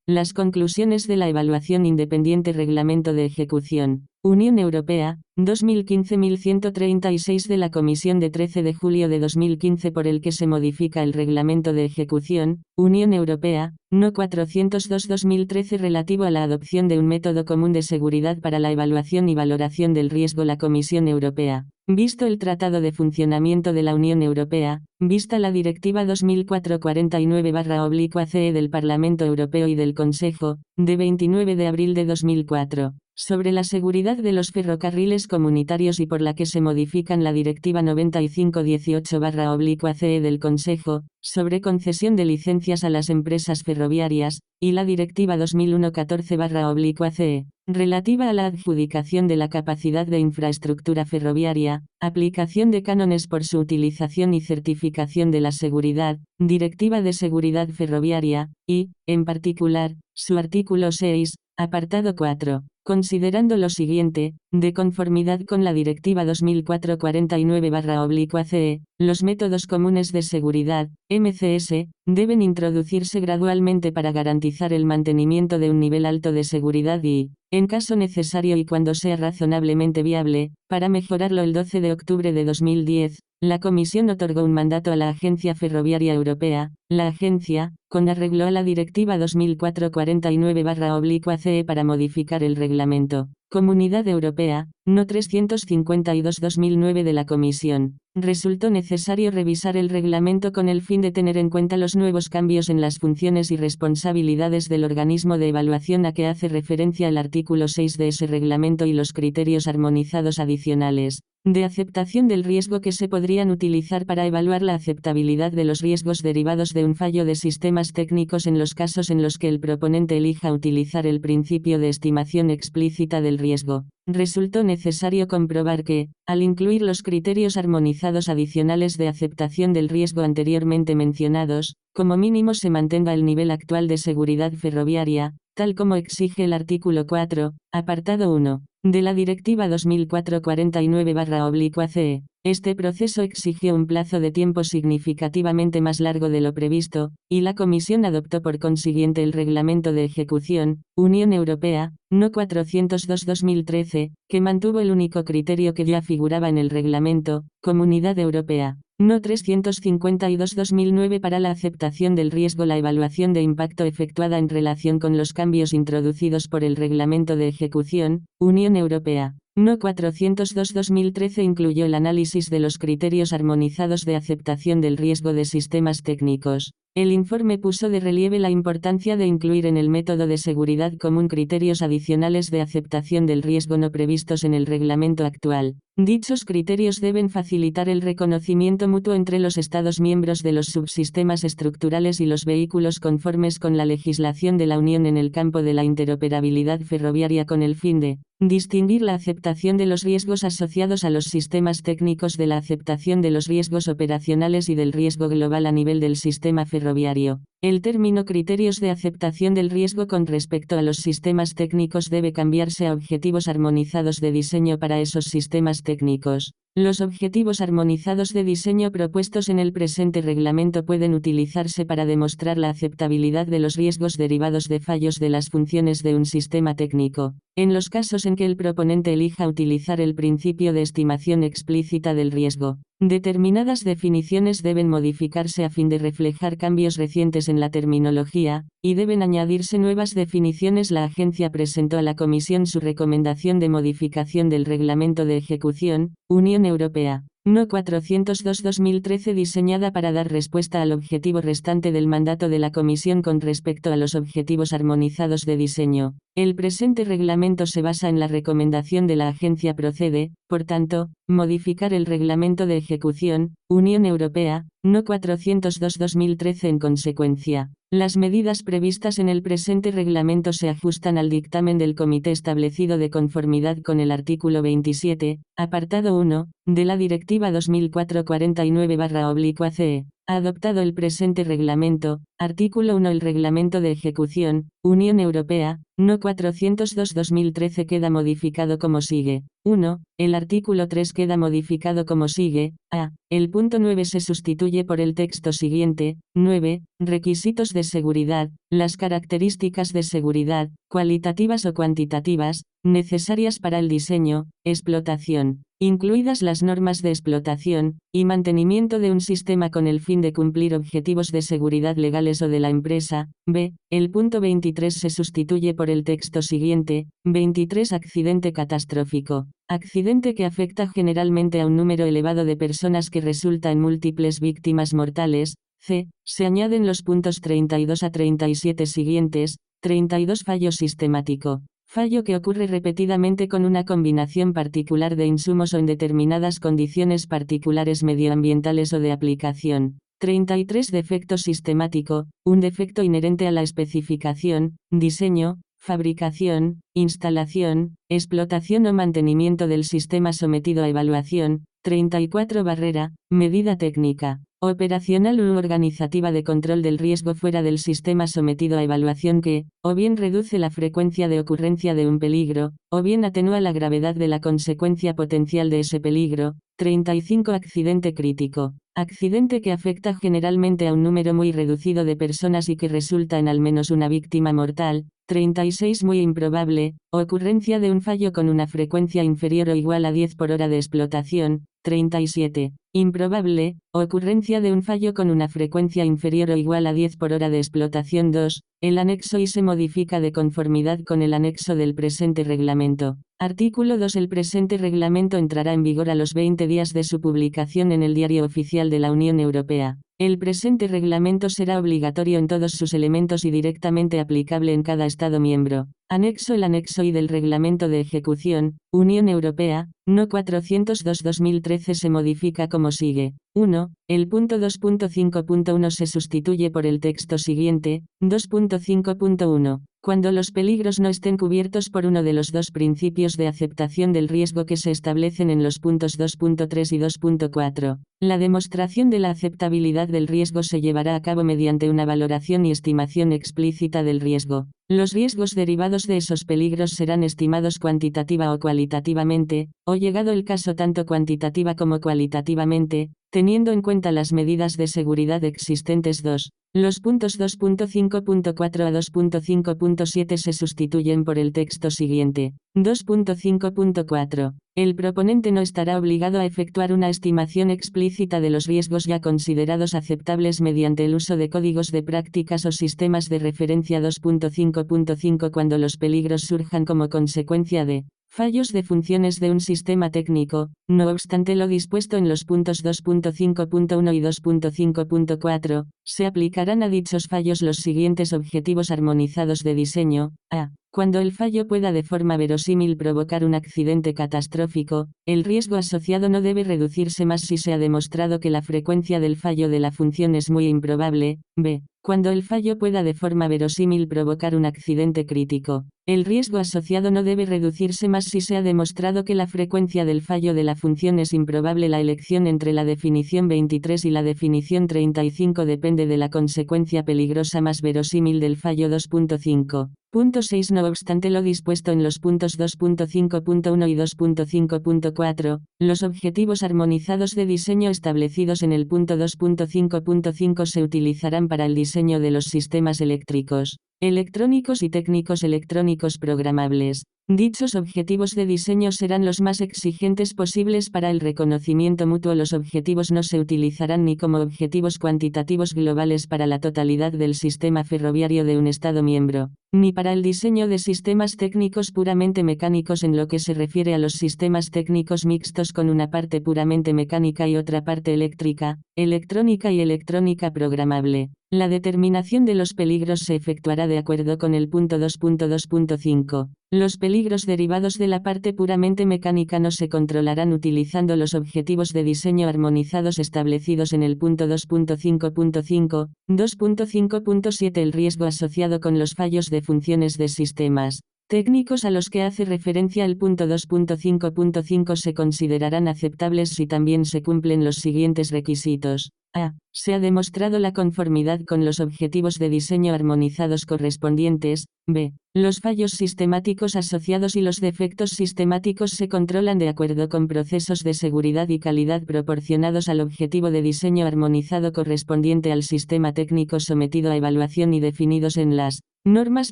Las conclusiones de la evaluación independiente. Reglamento de ejecución. Unión Europea, 2015-1136 de la Comisión de 13 de julio de 2015 por el que se modifica el Reglamento de Ejecución, Unión Europea, No. 402-2013 relativo a la adopción de un método común de seguridad para la evaluación y valoración del riesgo. La Comisión Europea, visto el Tratado de Funcionamiento de la Unión Europea, vista la Directiva 2004/49/CE del Parlamento Europeo y del Consejo, de 29 de abril de 2004, sobre la seguridad de los ferrocarriles comunitarios y por la que se modifican la Directiva 95/18/CE del Consejo, sobre concesión de licencias a las empresas ferroviarias, y la Directiva 2001/14/CE, relativa a la adjudicación de la capacidad de infraestructura ferroviaria, aplicación de cánones por su utilización y certificación de la seguridad, Directiva de Seguridad Ferroviaria, y, en particular, su artículo 6, apartado 4. Considerando lo siguiente, de conformidad con la Directiva 2004/49/CE, los métodos comunes de seguridad, MCS, deben introducirse gradualmente para garantizar el mantenimiento de un nivel alto de seguridad y, en caso necesario y cuando sea razonablemente viable, para mejorarlo. El 12 de octubre de 2010, la Comisión otorgó un mandato a la Agencia Ferroviaria Europea. La agencia, con arreglo a la Directiva 2004/49/CE para modificar el Reglamento Comunidad Europea, No. 352/2009 de la Comisión, resultó necesario revisar el reglamento con el fin de tener en cuenta los nuevos cambios en las funciones y responsabilidades del organismo de evaluación a que hace referencia el artículo 6 de ese reglamento y los criterios armonizados adicionales de aceptación del riesgo que se podrían utilizar para evaluar la aceptabilidad de los riesgos derivados de un fallo de sistemas técnicos en los casos en los que el proponente elija utilizar el principio de estimación explícita del riesgo. Resultó necesario comprobar que, al incluir los criterios armonizados adicionales de aceptación del riesgo anteriormente mencionados, como mínimo se mantenga el nivel actual de seguridad ferroviaria, tal como exige el artículo 4, apartado 1, de la Directiva 2004/49/CE. Este proceso exigió un plazo de tiempo significativamente más largo de lo previsto, y la Comisión adoptó por consiguiente el Reglamento de Ejecución, Unión Europea, No. 402/2013, que mantuvo el único criterio que ya figuraba en el Reglamento, Comunidad Europea, No. 352/2009 para la aceptación del riesgo. La evaluación de impacto efectuada en relación con los cambios introducidos por el Reglamento de Ejecución, Unión Europea, No. 402/2013 incluyó el análisis de los criterios armonizados de aceptación del riesgo de sistemas técnicos. El informe puso de relieve la importancia de incluir en el método de seguridad común criterios adicionales de aceptación del riesgo no previstos en el reglamento actual. Dichos criterios deben facilitar el reconocimiento mutuo entre los Estados miembros de los subsistemas estructurales y los vehículos conformes con la legislación de la Unión en el campo de la interoperabilidad ferroviaria con el fin de distinguir la aceptación de los riesgos asociados a los sistemas técnicos de la aceptación de los riesgos operacionales y del riesgo global a nivel del sistema ferroviario. El término criterios de aceptación del riesgo con respecto a los sistemas técnicos debe cambiarse a objetivos armonizados de diseño para esos sistemas técnicos. Los objetivos armonizados de diseño propuestos en el presente reglamento pueden utilizarse para demostrar la aceptabilidad de los riesgos derivados de fallos de las funciones de un sistema técnico, en los casos en que el proponente elija utilizar el principio de estimación explícita del riesgo. Determinadas definiciones deben modificarse a fin de reflejar cambios recientes en la terminología, y deben añadirse nuevas definiciones. La agencia presentó a la Comisión su recomendación de modificación del Reglamento de Ejecución, Unión Europea, No. 402/2013 diseñada para dar respuesta al objetivo restante del mandato de la Comisión con respecto a los objetivos armonizados de diseño. El presente reglamento se basa en la recomendación de la agencia. Procede, por tanto, modificar el Reglamento de Ejecución, Unión Europea, No. 402/2013 en consecuencia. Las medidas previstas en el presente reglamento se ajustan al dictamen del Comité establecido de conformidad con el artículo 27, apartado 1, de la Directiva 2004/49/CE. Ha adoptado el presente reglamento, artículo 1. El Reglamento de Ejecución, Unión Europea, No. 402/2013 queda modificado como sigue. 1. El artículo 3 queda modificado como sigue. A. El punto 9 se sustituye por el texto siguiente. 9. Requisitos de seguridad. Las características de seguridad, cualitativas o cuantitativas, necesarias para el diseño, explotación, incluidas las normas de explotación y mantenimiento de un sistema con el fin de cumplir objetivos de seguridad legales o de la empresa. B. El punto 23 se sustituye por el texto siguiente. 23. Accidente catastrófico. Accidente que afecta generalmente a un número elevado de personas que resulta en múltiples víctimas mortales. C. Se añaden los puntos 32 a 37 siguientes. 32. Fallo sistemático. Fallo que ocurre repetidamente con una combinación particular de insumos o en determinadas condiciones particulares medioambientales o de aplicación. 33. Defecto sistemático. Un defecto inherente a la especificación, diseño, fabricación, instalación, explotación o mantenimiento del sistema sometido a evaluación. 34. Barrera, medida técnica. operacional u organizativa de control del riesgo fuera del sistema sometido a evaluación que, o bien reduce la frecuencia de ocurrencia de un peligro, o bien atenúa la gravedad de la consecuencia potencial de ese peligro. 35. Accidente crítico. Accidente que afecta generalmente a un número muy reducido de personas y que resulta en al menos una víctima mortal. 36. Muy improbable, ocurrencia de un fallo con una frecuencia inferior o igual a 10 por hora de explotación. 37. Improbable, ocurrencia de un fallo con una frecuencia inferior o igual a 10 por hora de explotación. 2. El anexo I se modifica de conformidad con el anexo del presente reglamento. Artículo 2. El presente reglamento entrará en vigor a los 20 días de su publicación en el Diario Oficial de la Unión Europea. El presente reglamento será obligatorio en todos sus elementos y directamente aplicable en cada Estado miembro. Anexo. El anexo I del Reglamento de Ejecución, Unión Europea, No. 402/2013 se modifica como sigue. 1. El punto 2.5.1 se sustituye por el texto siguiente. 2.5.1. Cuando los peligros no estén cubiertos por uno de los dos principios de aceptación del riesgo que se establecen en los puntos 2.3 y 2.4, la demostración de la aceptabilidad del riesgo se llevará a cabo mediante una valoración y estimación explícita del riesgo. Los riesgos derivados de esos peligros serán estimados cuantitativa o cualitativamente, o llegado el caso tanto cuantitativa como cualitativamente, teniendo en cuenta las medidas de seguridad existentes. 2. Los puntos 2.5.4 a 2.5.7 se sustituyen por el texto siguiente. 2.5.4. El proponente no estará obligado a efectuar una estimación explícita de los riesgos ya considerados aceptables mediante el uso de códigos de prácticas o sistemas de referencia. 2.5.5 Cuando los peligros surjan como consecuencia de fallos de funciones de un sistema técnico, no obstante lo dispuesto en los puntos 2.5.1 y 2.5.4, se aplicarán a dichos fallos los siguientes objetivos armonizados de diseño. A. Cuando el fallo pueda de forma verosímil provocar un accidente catastrófico, el riesgo asociado no debe reducirse más si se ha demostrado que la frecuencia del fallo de la función es muy improbable. B. Cuando el fallo pueda de forma verosímil provocar un accidente crítico, el riesgo asociado no debe reducirse más si se ha demostrado que la frecuencia del fallo de la función es improbable. La elección entre la definición 23 y la definición 35 depende de la consecuencia peligrosa más verosímil del fallo. 2.5. Punto 6. No obstante lo dispuesto en los puntos 2.5.1 y 2.5.4, los objetivos armonizados de diseño establecidos en el punto 2.5.5 se utilizarán para el diseño de los sistemas eléctricos, electrónicos y técnicos electrónicos programables. Dichos objetivos de diseño serán los más exigentes posibles para el reconocimiento mutuo. Los objetivos no se utilizarán ni como objetivos cuantitativos globales para la totalidad del sistema ferroviario de un Estado miembro, ni para el diseño de sistemas técnicos puramente mecánicos en lo que se refiere a los sistemas técnicos mixtos con una parte puramente mecánica y otra parte eléctrica, electrónica y electrónica programable. La determinación de los peligros se efectuará de acuerdo con el punto 2.2.5. Los peligros derivados de la parte puramente mecánica no se controlarán utilizando los objetivos de diseño armonizados establecidos en el punto 2.5.5. 2.5.7 El riesgo asociado con los fallos de funciones de sistemas técnicos a los que hace referencia el punto 2.5.5 se considerarán aceptables si también se cumplen los siguientes requisitos. A. Se ha demostrado la conformidad con los objetivos de diseño armonizados correspondientes. B. Los fallos sistemáticos asociados y los defectos sistemáticos se controlan de acuerdo con procesos de seguridad y calidad proporcionados al objetivo de diseño armonizado correspondiente al sistema técnico sometido a evaluación y definidos en las normas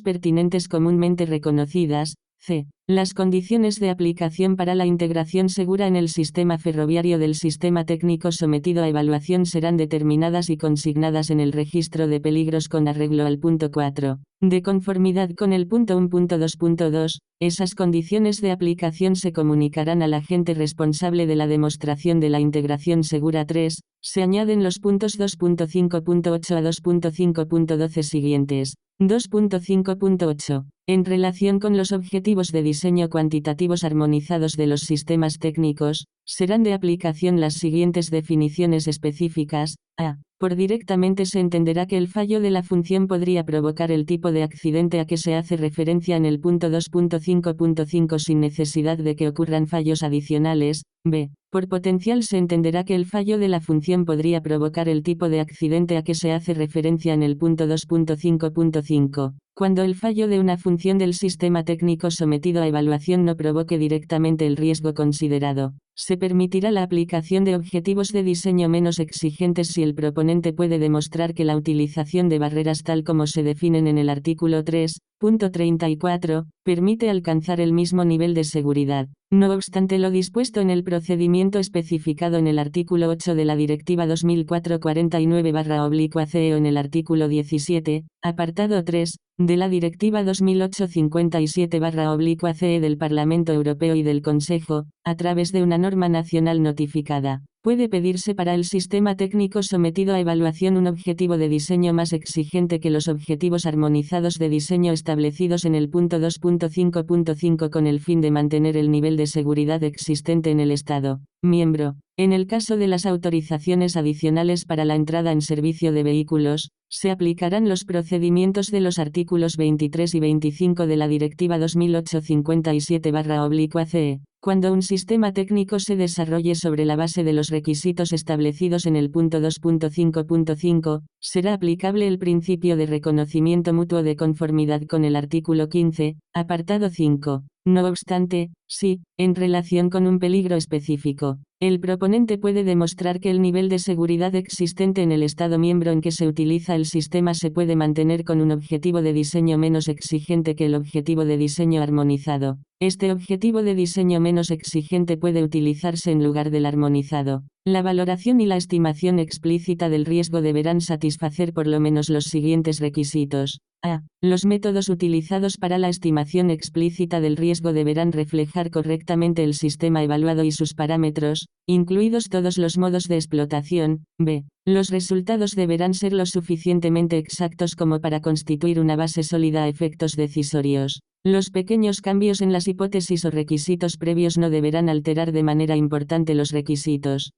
pertinentes comúnmente reconocidas. C. Las condiciones de aplicación para la integración segura en el sistema ferroviario del sistema técnico sometido a evaluación serán determinadas y consignadas en el registro de peligros con arreglo al punto 4. De conformidad con el punto 1.2.2, esas condiciones de aplicación se comunicarán al agente responsable de la demostración de la integración segura. 3. Se añaden los puntos 2.5.8 a 2.5.12 siguientes. 2.5.8. En relación con los objetivos de diseño cuantitativos armonizados de los sistemas técnicos, serán de aplicación las siguientes definiciones específicas. A. Por directamente se entenderá que el fallo de la función podría provocar el tipo de accidente a que se hace referencia en el punto 2.5.5 sin necesidad de que ocurran fallos adicionales. B. Por potencial se entenderá que el fallo de la función podría provocar el tipo de accidente a que se hace referencia en el punto 2.5.5. Cuando el fallo de una función del sistema técnico sometido a evaluación no provoque directamente el riesgo considerado, se permitirá la aplicación de objetivos de diseño menos exigentes si el proponente puede demostrar que la utilización de barreras tal como se definen en el artículo 3.34, permite alcanzar el mismo nivel de seguridad. No obstante lo dispuesto en el procedimiento especificado en el artículo 8 de la Directiva 2004/49/CE o en el artículo 17, apartado 3, de la Directiva 2008/57/CE del Parlamento Europeo y del Consejo, a través de una norma nacional notificada, puede pedirse para el sistema técnico sometido a evaluación un objetivo de diseño más exigente que los objetivos armonizados de diseño establecidos en el punto 2.5.5 con el fin de mantener el nivel de seguridad existente en el Estado miembro. En el caso de las autorizaciones adicionales para la entrada en servicio de vehículos, se aplicarán los procedimientos de los artículos 23 y 25 de la Directiva 2008/57/CE. Cuando un sistema técnico se desarrolle sobre la base de los requisitos establecidos en el punto 2.5.5, será aplicable el principio de reconocimiento mutuo de conformidad con el artículo 15, apartado 5. No obstante, si, en relación con un peligro específico, el proponente puede demostrar que el nivel de seguridad existente en el Estado miembro en que se utiliza el sistema se puede mantener con un objetivo de diseño menos exigente que el objetivo de diseño armonizado, este objetivo de diseño menos exigente puede utilizarse en lugar del armonizado. La valoración y la estimación explícita del riesgo deberán satisfacer por lo menos los siguientes requisitos. A. Los métodos utilizados para la estimación explícita del riesgo deberán reflejar correctamente el sistema evaluado y sus parámetros, incluidos todos los modos de explotación. B. Los resultados deberán ser lo suficientemente exactos como para constituir una base sólida a efectos decisorios. Los pequeños cambios en las hipótesis o requisitos previos no deberán alterar de manera importante los requisitos.